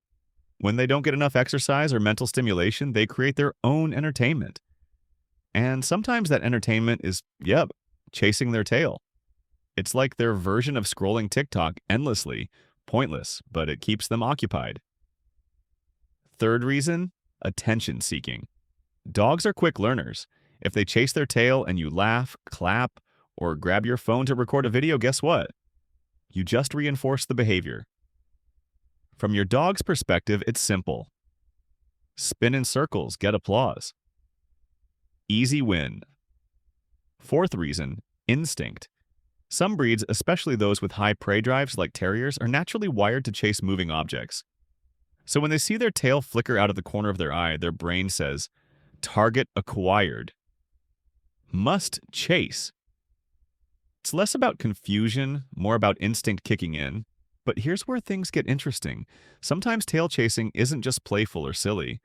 When they don't get enough exercise or mental stimulation, they create their own entertainment. And sometimes that entertainment is, chasing their tail. It's like their version of scrolling TikTok endlessly, pointless, but it keeps them occupied. Third reason: attention seeking. Dogs are quick learners. If they chase their tail and you laugh, clap, or grab your phone to record a video, guess what? You just reinforce the behavior. From your dog's perspective, it's simple. Spin in circles, get applause. Easy win. Fourth reason: instinct. Some breeds, especially those with high prey drives like terriers, are naturally wired to chase moving objects. So when they see their tail flicker out of the corner of their eye, their brain says, "Target acquired." Must chase. It's less about confusion, more about instinct kicking in. But here's where things get interesting. Sometimes tail chasing isn't just playful or silly.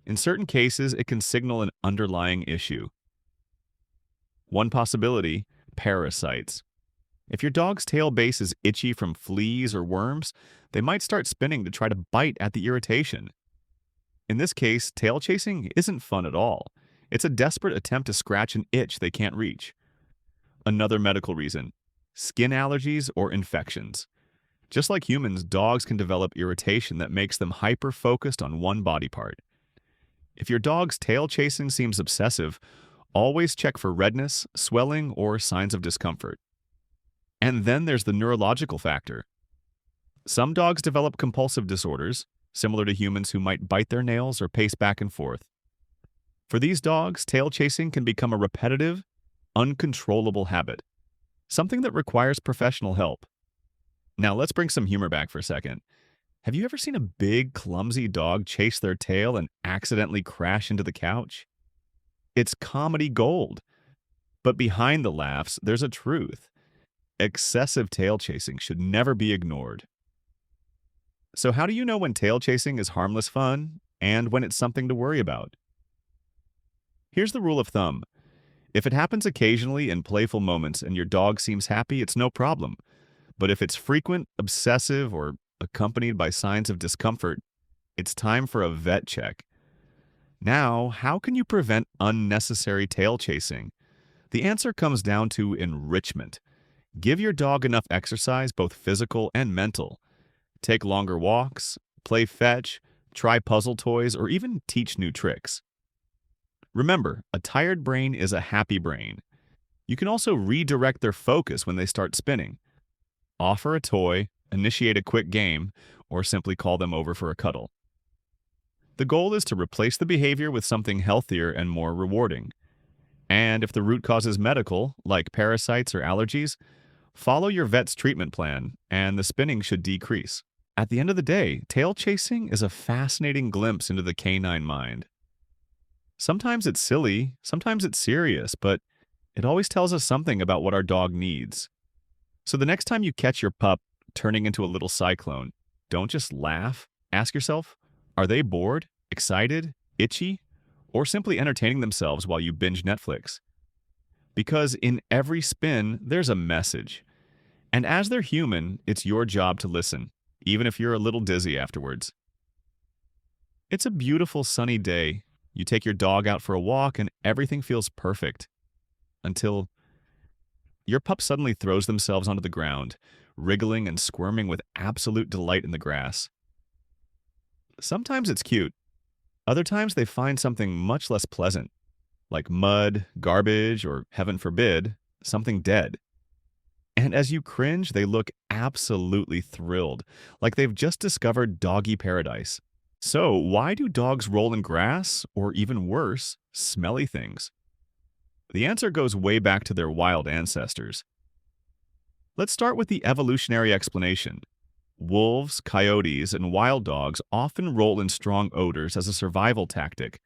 In certain cases, it can signal an underlying issue. One possibility: parasites. If your dog's tail base is itchy from fleas or worms, they might start spinning to try to bite at the irritation. In this case, tail chasing isn't fun at all. It's a desperate attempt to scratch an itch they can't reach. Another medical reason: skin allergies or infections. Just like humans, dogs can develop irritation that makes them hyper-focused on one body part. If your dog's tail chasing seems obsessive, always check for redness, swelling, or signs of discomfort. And then there's the neurological factor. Some dogs develop compulsive disorders, similar to humans who might bite their nails or pace back and forth. For these dogs, tail chasing can become a repetitive, uncontrollable habit, something that requires professional help. Now let's bring some humor back for a second. Have you ever seen a big, clumsy dog chase their tail and accidentally crash into the couch? It's comedy gold. But behind the laughs, there's a truth. Excessive tail chasing should never be ignored. So how do you know when tail chasing is harmless fun and when it's something to worry about? Here's the rule of thumb. If it happens occasionally in playful moments and your dog seems happy, it's no problem. But if it's frequent, obsessive, or accompanied by signs of discomfort, it's time for a vet check. Now, how can you prevent unnecessary tail chasing? The answer comes down to enrichment. Give your dog enough exercise, both physical and mental. Take longer walks, play fetch, try puzzle toys, or even teach new tricks. Remember, a tired brain is a happy brain. You can also redirect their focus when they start spinning. Offer a toy, initiate a quick game, or simply call them over for a cuddle. The goal is to replace the behavior with something healthier and more rewarding. And if the root cause is medical, like parasites or allergies, follow your vet's treatment plan, and the spinning should decrease. At the end of the day, tail chasing is a fascinating glimpse into the canine mind. Sometimes it's silly, sometimes it's serious, but It always tells us something about what our dog needs. So the next time you catch your pup turning into a little cyclone, don't just laugh. Ask yourself, are they bored, excited, itchy, or simply entertaining themselves while you binge Netflix? Because in every spin, there's a message. And as they're human, it's your job to listen, even if you're a little dizzy afterwards. It's a beautiful sunny day. You take your dog out for a walk and everything feels perfect. Until your pup suddenly throws themselves onto the ground, wriggling and squirming with absolute delight in the grass. Sometimes it's cute. Other times they find something much less pleasant, like mud, garbage, or heaven forbid, something dead. And as you cringe, they look absolutely thrilled, like they've just discovered doggy paradise. So, why do dogs roll in grass, or even worse, smelly things? The answer goes way back to their wild ancestors. Let's start with the evolutionary explanation. Wolves, coyotes, and wild dogs often roll in strong odors as a survival tactic.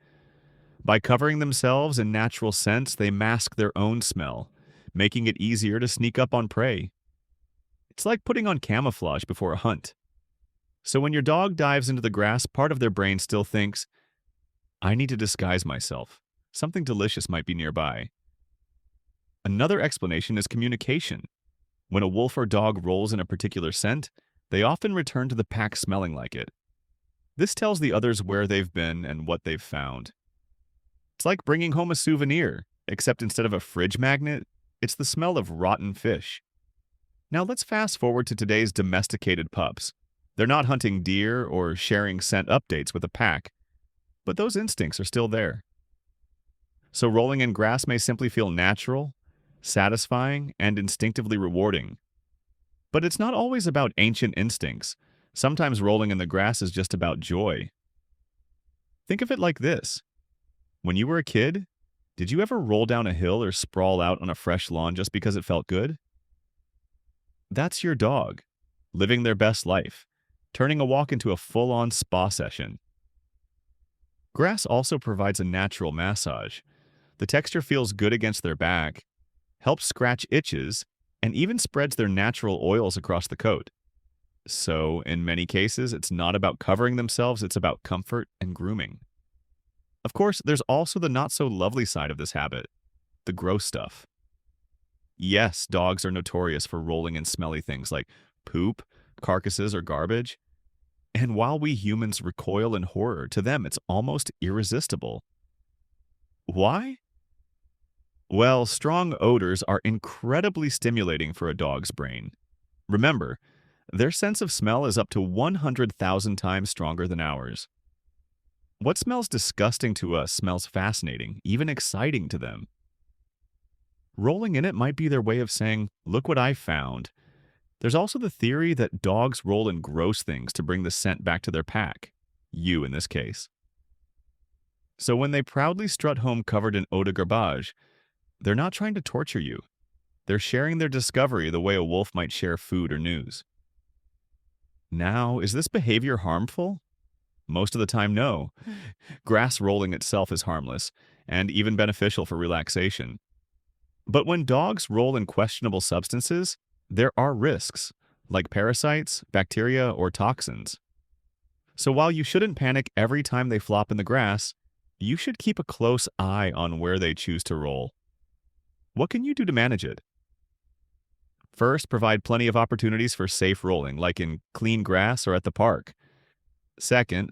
By covering themselves in natural scents, they mask their own smell, making it easier to sneak up on prey. It's like putting on camouflage before a hunt. So when your dog dives into the grass, part of their brain still thinks, I need to disguise myself. Something delicious might be nearby. Another explanation is communication. When a wolf or dog rolls in a particular scent, they often return to the pack smelling like it. This tells the others where they've been and what they've found. It's like bringing home a souvenir, except instead of a fridge magnet, it's the smell of rotten fish. Now let's fast forward to today's domesticated pups. They're not hunting deer or sharing scent updates with a pack, but those instincts are still there. So rolling in grass may simply feel natural, satisfying, and instinctively rewarding. But it's not always about ancient instincts. Sometimes rolling in the grass is just about joy. Think of it like this. When you were a kid, did you ever roll down a hill or sprawl out on a fresh lawn just because it felt good? That's your dog, living their best life, turning a walk into a full-on spa session. Grass also provides a natural massage. The texture feels good against their back, helps scratch itches, and even spreads their natural oils across the coat. So, in many cases, it's not about covering themselves, it's about comfort and grooming. Of course, there's also the not-so-lovely side of this habit, the gross stuff. Yes, dogs are notorious for rolling in smelly things like poop, carcasses, or garbage. And while we humans recoil in horror, to them it's almost irresistible. Why? Well, strong odors are incredibly stimulating for a dog's brain. Remember, their sense of smell is up to 100,000 times stronger than ours. What smells disgusting to us smells fascinating, even exciting to them. Rolling in it might be their way of saying, look what I found. There's also the theory that dogs roll in gross things to bring the scent back to their pack. You, in this case. So when they proudly strut home covered in eau de garbage, they're not trying to torture you. They're sharing their discovery the way a wolf might share food or news. Now, is this behavior harmful? Most of the time, no. Grass rolling itself is harmless, and even beneficial for relaxation. But when dogs roll in questionable substances, there are risks, like parasites, bacteria, or toxins. So while you shouldn't panic every time they flop in the grass, you should keep a close eye on where they choose to roll. What can you do to manage it? First, provide plenty of opportunities for safe rolling, like in clean grass or at the park. Second,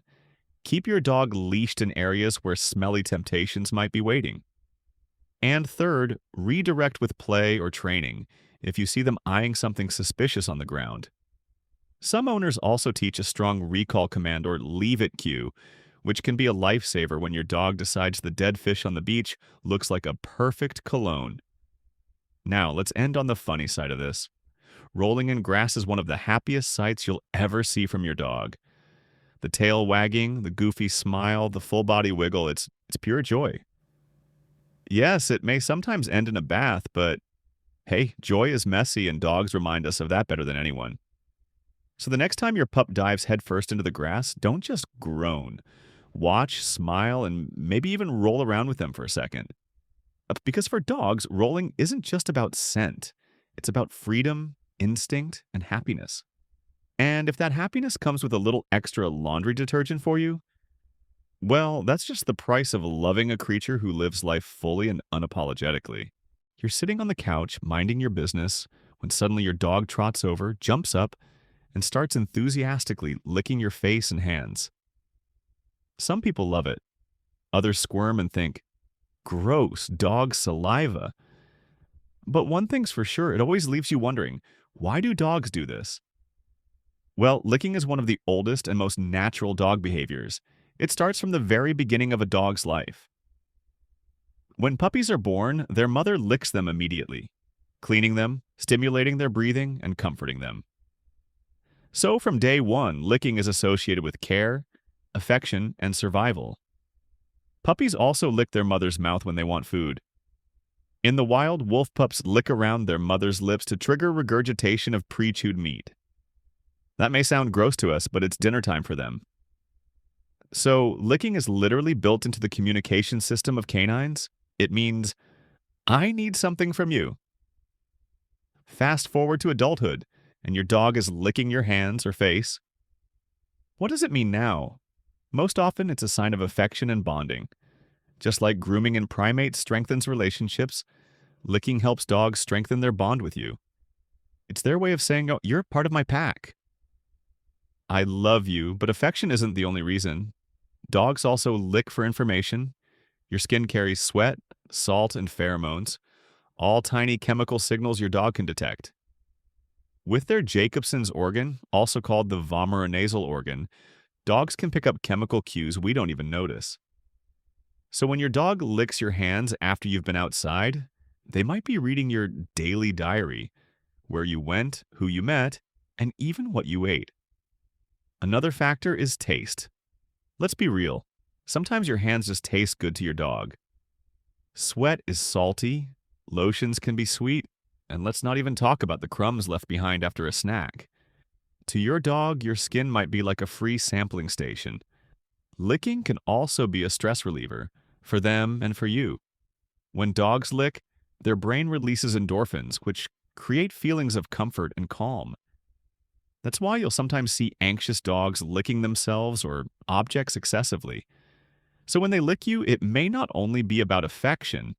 keep your dog leashed in areas where smelly temptations might be waiting. And third, redirect with play or training if you see them eyeing something suspicious on the ground. Some owners also teach a strong recall command or leave it cue, which can be a lifesaver when your dog decides the dead fish on the beach looks like a perfect cologne. Now, let's end on the funny side of this. Rolling in grass is one of the happiest sights you'll ever see from your dog. The tail wagging, the goofy smile, the full body wiggle, it's pure joy. Yes, it may sometimes end in a bath, but hey, joy is messy and dogs remind us of that better than anyone. So the next time your pup dives headfirst into the grass, don't just groan. Watch, smile, and maybe even roll around with them for a second. Because for dogs, rolling isn't just about scent, it's about freedom, instinct, and happiness. And if that happiness comes with a little extra laundry detergent for you, well, that's just the price of loving a creature who lives life fully and unapologetically. You're sitting on the couch, minding your business, when suddenly your dog trots over, jumps up, and starts enthusiastically licking your face and hands. Some people love it. Others squirm and think, gross, dog saliva. But one thing's for sure, it always leaves you wondering, why do dogs do this? Well, licking is one of the oldest and most natural dog behaviors. It starts from the very beginning of a dog's life. When puppies are born, their mother licks them immediately, cleaning them, stimulating their breathing, and comforting them. So from day one, licking is associated with care, affection, and survival. Puppies also lick their mother's mouth when they want food. In the wild, wolf pups lick around their mother's lips to trigger regurgitation of pre-chewed meat. That may sound gross to us, but it's dinner time for them. So, licking is literally built into the communication system of canines. It means, I need something from you. Fast forward to adulthood, and your dog is licking your hands or face. What does it mean now? Most often, it's a sign of affection and bonding. Just like grooming in primates strengthens relationships, licking helps dogs strengthen their bond with you. It's their way of saying, oh, you're part of my pack. I love you, but affection isn't the only reason. Dogs also lick for information. Your skin carries sweat, salt, and pheromones, all tiny chemical signals your dog can detect. With their Jacobson's organ, also called the vomeronasal organ, dogs can pick up chemical cues we don't even notice. So when your dog licks your hands after you've been outside, they might be reading your daily diary, where you went, who you met, and even what you ate. Another factor is taste. Let's be real. Sometimes your hands just taste good to your dog. Sweat is salty, lotions can be sweet, and let's not even talk about the crumbs left behind after a snack. To your dog, your skin might be like a free sampling station. Licking can also be a stress reliever, for them and for you. When dogs lick, their brain releases endorphins, which create feelings of comfort and calm. That's why you'll sometimes see anxious dogs licking themselves or objects excessively. So when they lick you, it may not only be about affection,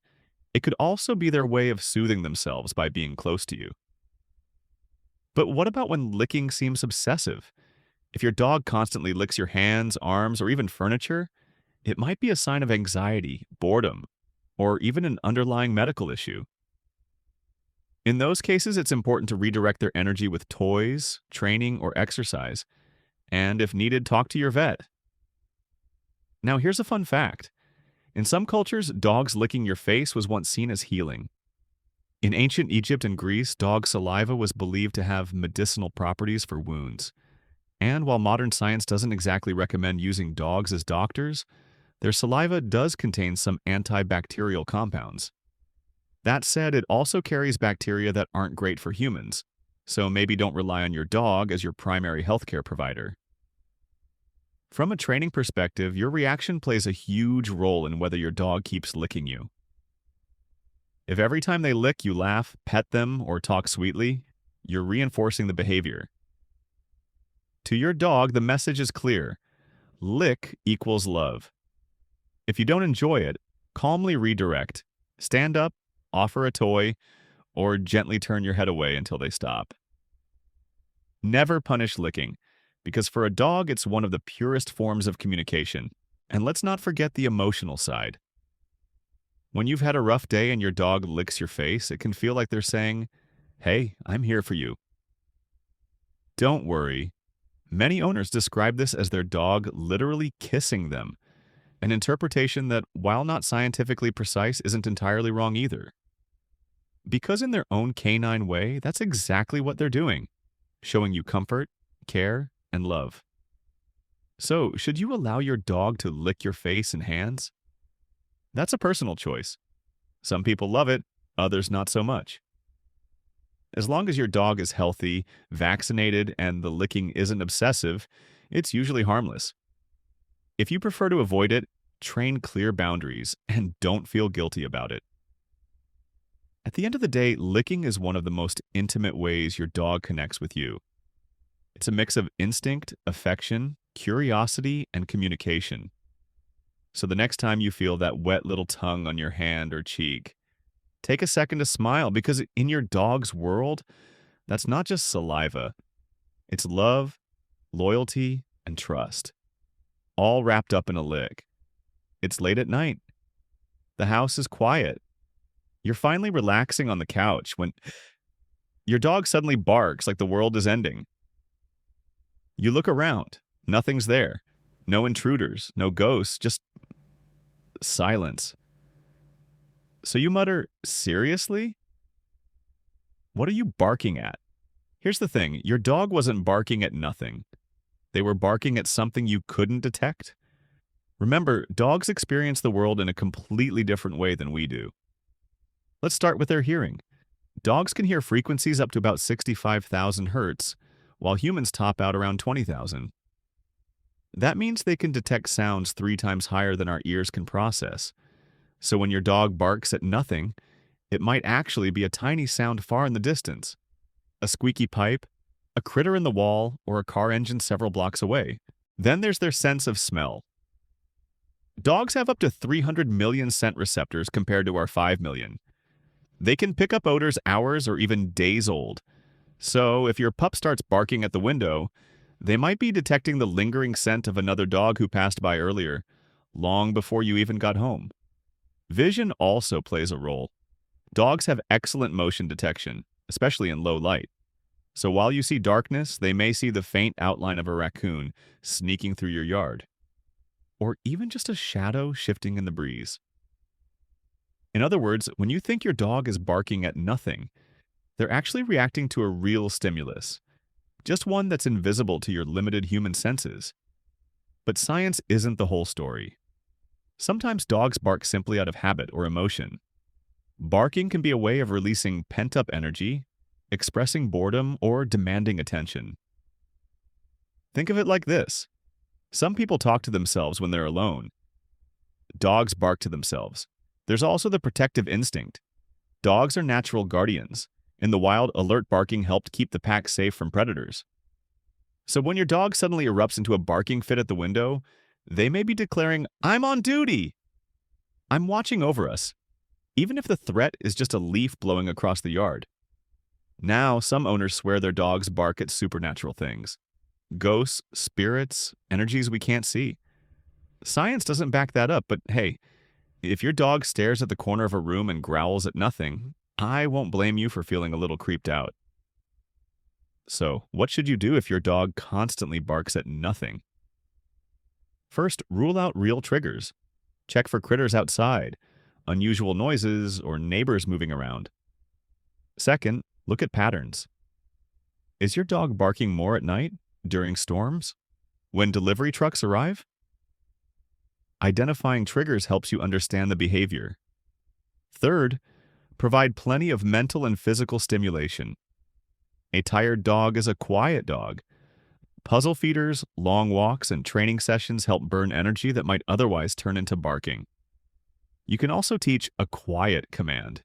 it could also be their way of soothing themselves by being close to you. But what about when licking seems obsessive? If your dog constantly licks your hands, arms, or even furniture, it might be a sign of anxiety, boredom, or even an underlying medical issue. In those cases, it's important to redirect their energy with toys, training, or exercise, and if needed, talk to your vet. Now, here's a fun fact. In some cultures, dogs licking your face was once seen as healing. In ancient Egypt and Greece, dog saliva was believed to have medicinal properties for wounds. And while modern science doesn't exactly recommend using dogs as doctors, their saliva does contain some antibacterial compounds. That said, it also carries bacteria that aren't great for humans, so maybe don't rely on your dog as your primary healthcare provider. From a training perspective, your reaction plays a huge role in whether your dog keeps licking you. If every time they lick you laugh, pet them, or talk sweetly, you're reinforcing the behavior. To your dog, the message is clear. Lick equals love. If you don't enjoy it, calmly redirect. Stand up, offer a toy, or gently turn your head away until they stop. Never punish licking, because for a dog, it's one of the purest forms of communication. And let's not forget the emotional side. When you've had a rough day and your dog licks your face, it can feel like they're saying, "Hey, I'm here for you." Don't worry. Many owners describe this as their dog literally kissing them, an interpretation that, while not scientifically precise, isn't entirely wrong either. Because in their own canine way, that's exactly what they're doing, showing you comfort, care, and love. So, should you allow your dog to lick your face and hands? That's a personal choice. Some people love it, others not so much. As long as your dog is healthy, vaccinated, and the licking isn't obsessive, it's usually harmless. If you prefer to avoid it, train clear boundaries and don't feel guilty about it. At the end of the day, licking is one of the most intimate ways your dog connects with you. It's a mix of instinct, affection, curiosity, and communication. So the next time you feel that wet little tongue on your hand or cheek, take a second to smile because in your dog's world, that's not just saliva, it's love, loyalty, and trust, all wrapped up in a lick. It's late at night. The house is quiet. You're finally relaxing on the couch when your dog suddenly barks like the world is ending. You look around. Nothing's there. No intruders, no ghosts, just silence. So you mutter, "Seriously? What are you barking at?" Here's the thing, your dog wasn't barking at nothing. They were barking at something you couldn't detect. Remember, dogs experience the world in a completely different way than we do. Let's start with their hearing. Dogs can hear frequencies up to about 65,000 hertz, while humans top out around 20,000. That means they can detect sounds 3 times higher than our ears can process. So when your dog barks at nothing, it might actually be a tiny sound far in the distance. A squeaky pipe, a critter in the wall, or a car engine several blocks away. Then there's their sense of smell. Dogs have up to 300 million scent receptors compared to our 5 million. They can pick up odors hours or even days old. So if your pup starts barking at the window, they might be detecting the lingering scent of another dog who passed by earlier, long before you even got home. Vision also plays a role. Dogs have excellent motion detection, especially in low light. So while you see darkness, they may see the faint outline of a raccoon sneaking through your yard, or even just a shadow shifting in the breeze. In other words, when you think your dog is barking at nothing, they're actually reacting to a real stimulus, just one that's invisible to your limited human senses. But science isn't the whole story. Sometimes dogs bark simply out of habit or emotion. Barking can be a way of releasing pent-up energy, expressing boredom, or demanding attention. Think of it like this. Some people talk to themselves when they're alone. Dogs bark to themselves. There's also the protective instinct. Dogs are natural guardians. In the wild, alert barking helped keep the pack safe from predators. So when your dog suddenly erupts into a barking fit at the window, they may be declaring, "I'm on duty! I'm watching over us," even if the threat is just a leaf blowing across the yard. Now, some owners swear their dogs bark at supernatural things. Ghosts, spirits, energies we can't see. Science doesn't back that up, but hey, if your dog stares at the corner of a room and growls at nothing, I won't blame you for feeling a little creeped out. So, what should you do if your dog constantly barks at nothing? First, rule out real triggers. Check for critters outside, unusual noises, or neighbors moving around. Second, look at patterns. Is your dog barking more at night, during storms, when delivery trucks arrive? Identifying triggers helps you understand the behavior. Third, provide plenty of mental and physical stimulation. A tired dog is a quiet dog. Puzzle feeders, long walks, and training sessions help burn energy that might otherwise turn into barking. You can also teach a quiet command.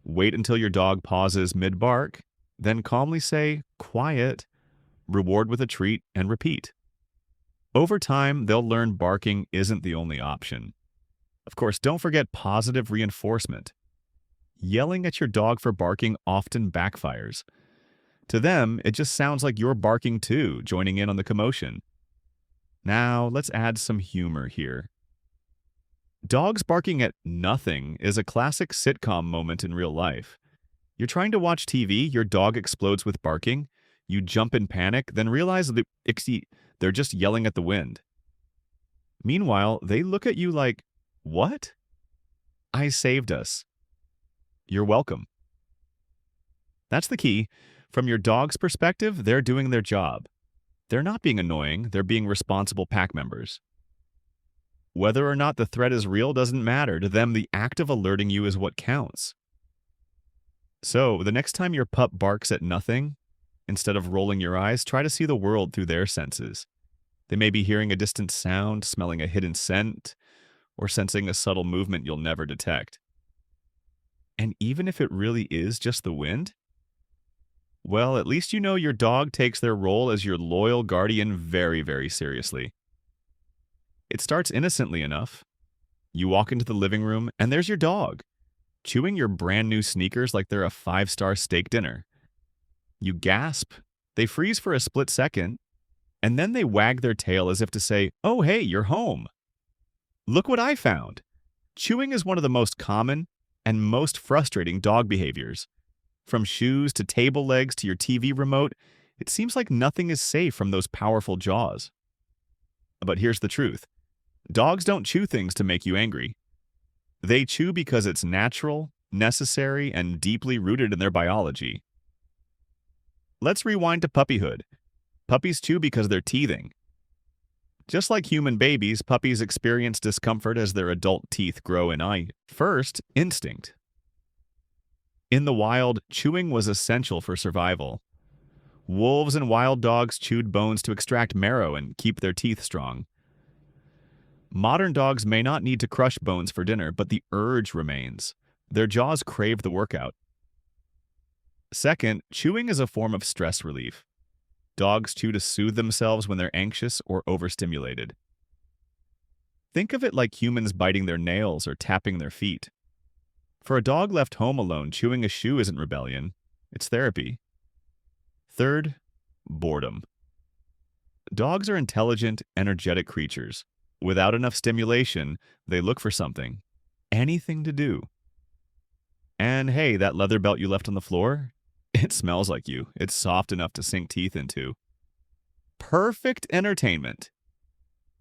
Wait until your dog pauses mid-bark, then calmly say, "Quiet," reward with a treat, and repeat. Over time, they'll learn barking isn't the only option. Of course, don't forget positive reinforcement. Yelling at your dog for barking often backfires. To them, it just sounds like you're barking too, joining in on the commotion. Now, let's add some humor here. Dogs barking at nothing is a classic sitcom moment in real life. You're trying to watch TV, your dog explodes with barking, you jump in panic, then realize that they're just yelling at the wind. Meanwhile, they look at you like, "What? I saved us. You're welcome." That's the key. From your dog's perspective, they're doing their job. They're not being annoying, they're being responsible pack members. Whether or not the threat is real doesn't matter. To them, the act of alerting you is what counts. So, the next time your pup barks at nothing, instead of rolling your eyes, try to see the world through their senses. They may be hearing a distant sound, smelling a hidden scent, or sensing a subtle movement you'll never detect. And even if it really is just the wind, well, at least you know your dog takes their role as your loyal guardian very, very seriously. It starts innocently enough. You walk into the living room, and there's your dog, chewing your brand new sneakers like they're a five-star steak dinner. You gasp, they freeze for a split second, and then they wag their tail as if to say, "Oh, hey, you're home. Look what I found." Chewing is one of the most common and most frustrating dog behaviors. From shoes to table legs to your TV remote, it seems like nothing is safe from those powerful jaws. But here's the truth. Dogs don't chew things to make you angry. They chew because it's natural, necessary, and deeply rooted in their biology. Let's rewind to puppyhood. Puppies chew because they're teething. Just like human babies, puppies experience discomfort as their adult teeth grow in first, instinct. In the wild, chewing was essential for survival. Wolves and wild dogs chewed bones to extract marrow and keep their teeth strong. Modern dogs may not need to crush bones for dinner, but the urge remains. Their jaws crave the workout. Second, chewing is a form of stress relief. Dogs chew to soothe themselves when they're anxious or overstimulated. Think of it like humans biting their nails or tapping their feet. For a dog left home alone, chewing a shoe isn't rebellion, it's therapy. Third, boredom. Dogs are intelligent, energetic creatures. Without enough stimulation, they look for something, anything to do. And hey, that leather belt you left on the floor? It smells like you. It's soft enough to sink teeth into. Perfect entertainment.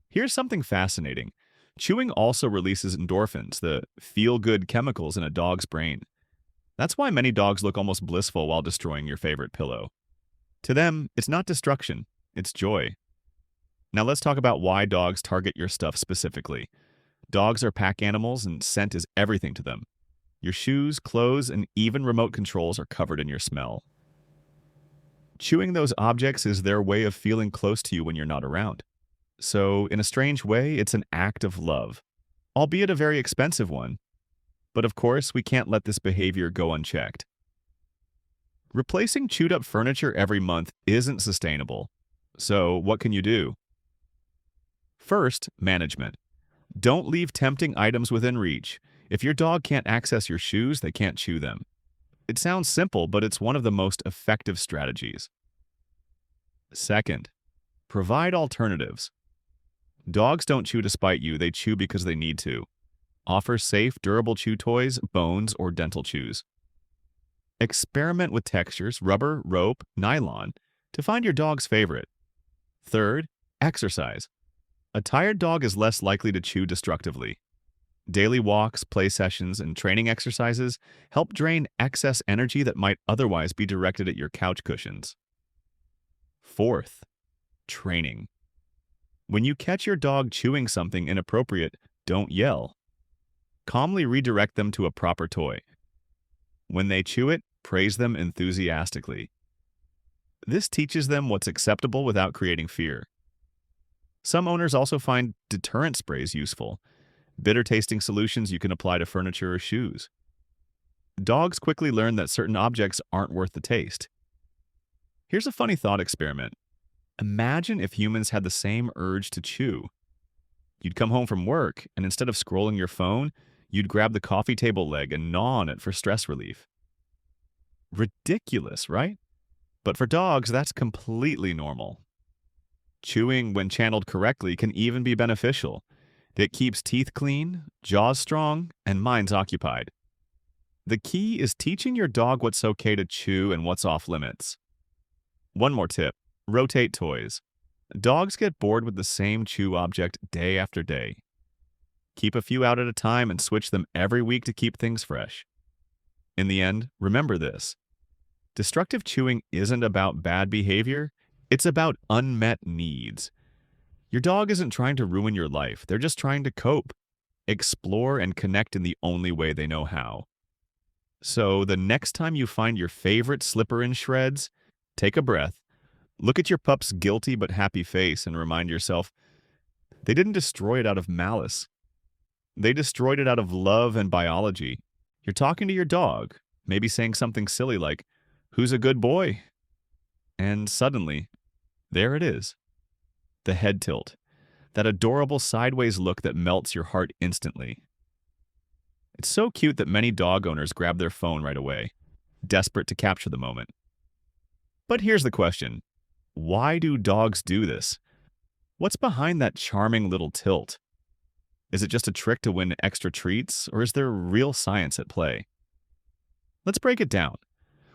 Here's something fascinating. Chewing also releases endorphins, the feel-good chemicals in a dog's brain. That's why many dogs look almost blissful while destroying your favorite pillow. To them, it's not destruction, it's joy. Now let's talk about why dogs target your stuff specifically. Dogs are pack animals and scent is everything to them. Your shoes, clothes, and even remote controls are covered in your smell. Chewing those objects is their way of feeling close to you when you're not around. So, in a strange way, it's an act of love, albeit a very expensive one. But of course, we can't let this behavior go unchecked. Replacing chewed-up furniture every month isn't sustainable. So, what can you do? First, management. Don't leave tempting items within reach. If your dog can't access your shoes, they can't chew them. It sounds simple, but it's one of the most effective strategies. Second, provide alternatives. Dogs don't chew to spite you, they chew because they need to. Offer safe, durable chew toys, bones, or dental chews. Experiment with textures, rubber, rope, nylon, to find your dog's favorite. Third, exercise. A tired dog is less likely to chew destructively. Daily walks, play sessions, and training exercises help drain excess energy that might otherwise be directed at your couch cushions. Fourth, training. When you catch your dog chewing something inappropriate, don't yell. Calmly redirect them to a proper toy. When they chew it, praise them enthusiastically. This teaches them what's acceptable without creating fear. Some owners also find deterrent sprays useful, bitter-tasting solutions you can apply to furniture or shoes. Dogs quickly learn that certain objects aren't worth the taste. Here's a funny thought experiment. Imagine if humans had the same urge to chew. You'd come home from work, and instead of scrolling your phone, you'd grab the coffee table leg and gnaw on it for stress relief. Ridiculous, right? But for dogs, that's completely normal. Chewing, when channeled correctly, can even be beneficial. It keeps teeth clean, jaws strong, and minds occupied. The key is teaching your dog what's okay to chew and what's off limits. One more tip. Rotate toys. Dogs get bored with the same chew object day after day. Keep a few out at a time and switch them every week to keep things fresh. In the end, remember this. Destructive chewing isn't about bad behavior, it's about unmet needs. Your dog isn't trying to ruin your life, they're just trying to cope, explore, and connect in the only way they know how. So, the next time you find your favorite slipper in shreds, take a breath, look at your pup's guilty but happy face, and remind yourself, they didn't destroy it out of malice. They destroyed it out of love and biology. You're talking to your dog, maybe saying something silly like, "Who's a good boy?" And suddenly, there it is, the head tilt, that adorable sideways look that melts your heart instantly. It's so cute that many dog owners grab their phone right away, desperate to capture the moment. But here's the question. Why do dogs do this? What's behind that charming little tilt? Is it just a trick to win extra treats, or is there real science at play? Let's break it down.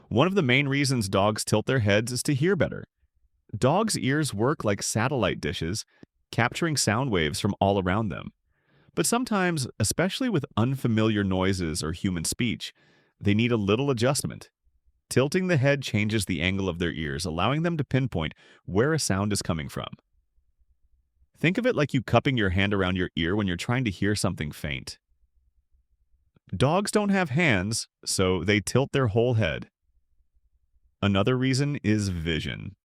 One of the main reasons dogs tilt their heads is to hear better. Dogs' ears work like satellite dishes, capturing sound waves from all around them. But sometimes, especially with unfamiliar noises or human speech, they need a little adjustment. Tilting the head changes the angle of their ears, allowing them to pinpoint where a sound is coming from. Think of it like you cupping your hand around your ear when you're trying to hear something faint. Dogs don't have hands, so they tilt their whole head. Another reason is vision.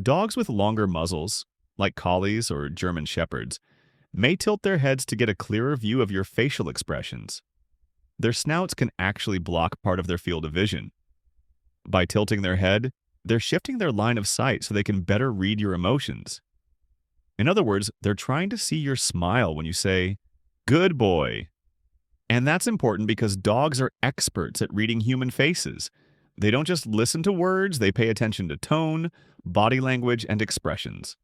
Dogs with longer muzzles, like collies or German shepherds, may tilt their heads to get a clearer view of your facial expressions. Their snouts can actually block part of their field of vision. By tilting their head, they're shifting their line of sight so they can better read your emotions. In other words, they're trying to see your smile when you say, "Good boy." And that's important because dogs are experts at reading human faces. They don't just listen to words, they pay attention to tone, body language, and expressions.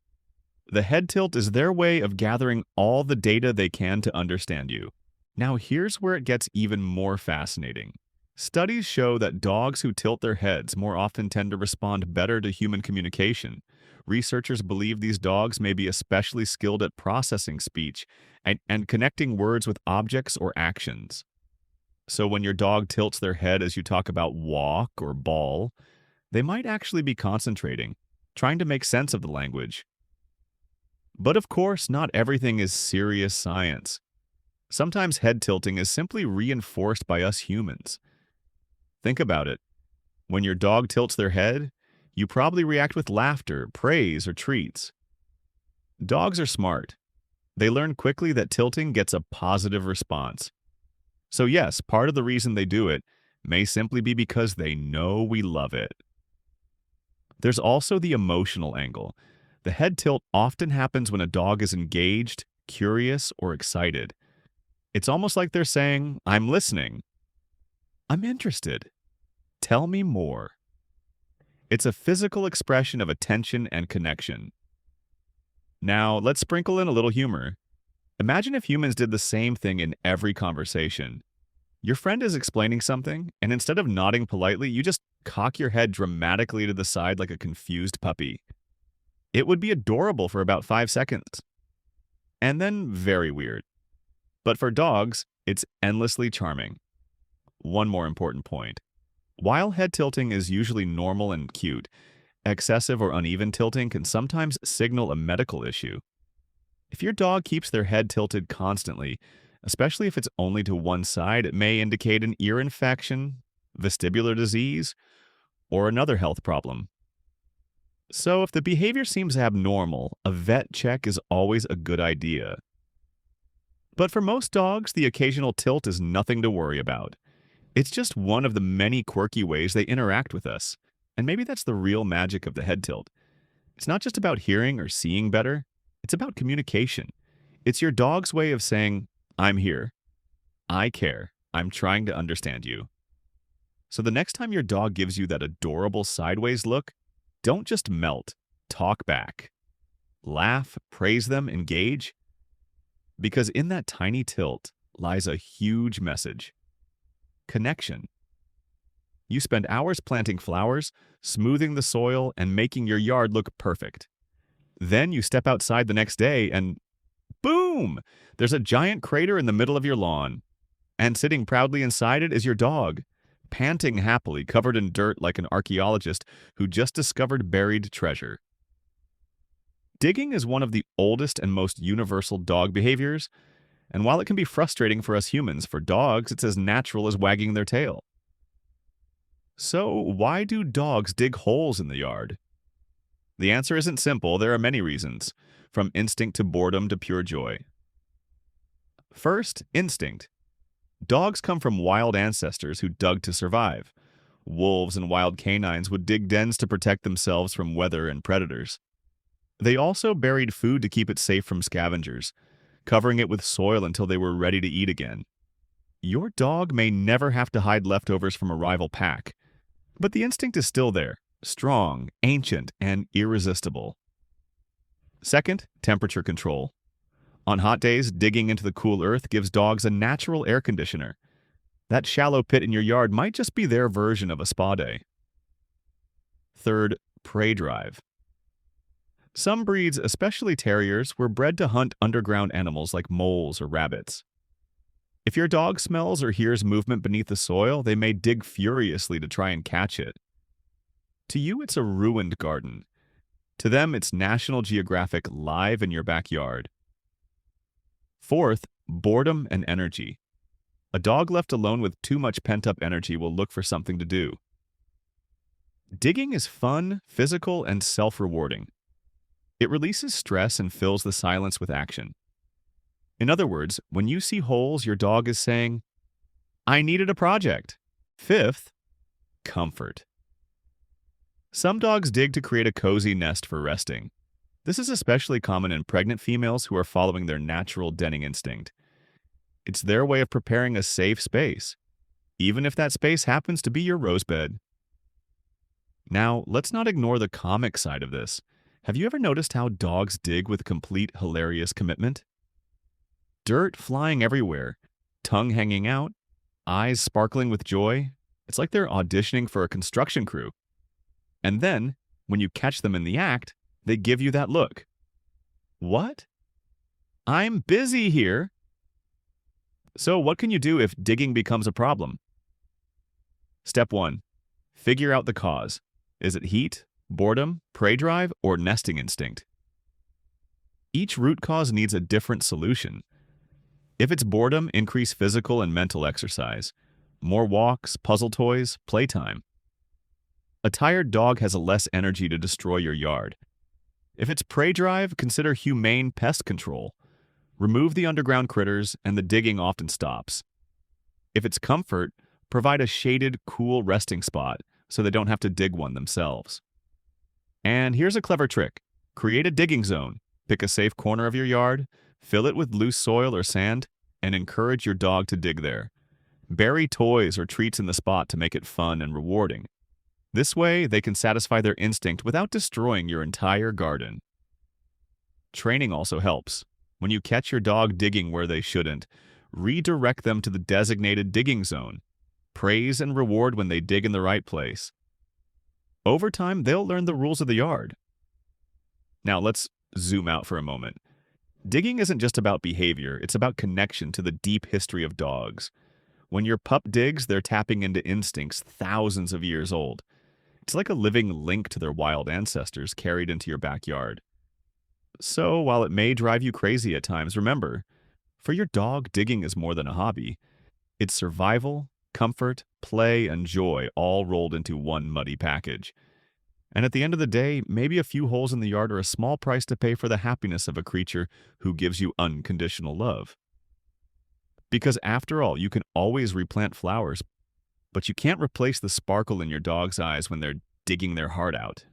The head tilt is their way of gathering all the data they can to understand you. Now here's where it gets even more fascinating. Studies show that dogs who tilt their heads more often tend to respond better to human communication. Researchers believe these dogs may be especially skilled at processing speech and connecting words with objects or actions. So when your dog tilts their head as you talk about walk or ball, they might actually be concentrating, trying to make sense of the language. But of course, not everything is serious science. Sometimes head tilting is simply reinforced by us humans. Think about it. When your dog tilts their head, you probably react with laughter, praise, or treats. Dogs are smart. They learn quickly that tilting gets a positive response. So yes, part of the reason they do it may simply be because they know we love it. There's also the emotional angle. The head tilt often happens when a dog is engaged, curious, or excited. It's almost like they're saying, "I'm listening. I'm interested. Tell me more." It's a physical expression of attention and connection. Now, let's sprinkle in a little humor. Imagine if humans did the same thing in every conversation. Your friend is explaining something, and instead of nodding politely, you just cock your head dramatically to the side like a confused puppy. It would be adorable for about 5 seconds. And then very weird. But for dogs, it's endlessly charming. One more important point. While head tilting is usually normal and cute, excessive or uneven tilting can sometimes signal a medical issue. If your dog keeps their head tilted constantly, especially if it's only to one side, it may indicate an ear infection, vestibular disease, or another health problem. So if the behavior seems abnormal, a vet check is always a good idea. But for most dogs, the occasional tilt is nothing to worry about. It's just one of the many quirky ways they interact with us. And maybe that's the real magic of the head tilt. It's not just about hearing or seeing better. It's about communication. It's your dog's way of saying, "I'm here. I care. I'm trying to understand you." So the next time your dog gives you that adorable sideways look, don't just melt. Talk back. Laugh, praise them, engage. Because in that tiny tilt lies a huge message. Connection. You spend hours planting flowers, smoothing the soil, and making your yard look perfect. Then you step outside the next day and boom! There's a giant crater in the middle of your lawn. And sitting proudly inside it is your dog, panting happily, covered in dirt like an archaeologist who just discovered buried treasure. Digging is one of the oldest and most universal dog behaviors, and while it can be frustrating for us humans, for dogs it's as natural as wagging their tail. So, why do dogs dig holes in the yard? The answer isn't simple. There are many reasons, from instinct to boredom to pure joy. First, instinct. Dogs come from wild ancestors who dug to survive. Wolves and wild canines would dig dens to protect themselves from weather and predators. They also buried food to keep it safe from scavengers, covering it with soil until they were ready to eat again. Your dog may never have to hide leftovers from a rival pack, but the instinct is still there, strong, ancient, and irresistible. Second, temperature control. On hot days, digging into the cool earth gives dogs a natural air conditioner. That shallow pit in your yard might just be their version of a spa day. Third, prey drive. Some breeds, especially terriers, were bred to hunt underground animals like moles or rabbits. If your dog smells or hears movement beneath the soil, they may dig furiously to try and catch it. To you, it's a ruined garden. To them, it's National Geographic live in your backyard. Fourth, boredom and energy. A dog left alone with too much pent-up energy will look for something to do. Digging is fun, physical, and self-rewarding. It releases stress and fills the silence with action. In other words, when you see holes, your dog is saying, "I needed a project." Fifth, comfort. Some dogs dig to create a cozy nest for resting. This is especially common in pregnant females who are following their natural denning instinct. It's their way of preparing a safe space, even if that space happens to be your rosebed. Now, let's not ignore the comic side of this. Have you ever noticed how dogs dig with complete hilarious commitment? Dirt flying everywhere, tongue hanging out, eyes sparkling with joy. It's like they're auditioning for a construction crew. And then, when you catch them in the act, they give you that look. What? I'm busy here. So what can you do if digging becomes a problem? Step 1. Figure out the cause. Is it heat, boredom, prey drive, or nesting instinct? Each root cause needs a different solution. If it's boredom, increase physical and mental exercise. More walks, puzzle toys, playtime. A tired dog has less energy to destroy your yard. If it's prey drive, consider humane pest control. Remove the underground critters, and the digging often stops. If it's comfort, provide a shaded, cool resting spot so they don't have to dig one themselves. And here's a clever trick. Create a digging zone. Pick a safe corner of your yard, fill it with loose soil or sand, and encourage your dog to dig there. Bury toys or treats in the spot to make it fun and rewarding. This way, they can satisfy their instinct without destroying your entire garden. Training also helps. When you catch your dog digging where they shouldn't, redirect them to the designated digging zone. Praise and reward when they dig in the right place. Over time, they'll learn the rules of the yard. Now let's zoom out for a moment. Digging isn't just about behavior, it's about connection to the deep history of dogs. When your pup digs, they're tapping into instincts thousands of years old. It's like a living link to their wild ancestors carried into your backyard. So, while it may drive you crazy at times, remember, for your dog, digging is more than a hobby. It's survival, comfort, play, and joy all rolled into one muddy package. And at the end of the day, maybe a few holes in the yard are a small price to pay for the happiness of a creature who gives you unconditional love. Because after all, you can always replant flowers, but you can't replace the sparkle in your dog's eyes when they're digging their heart out.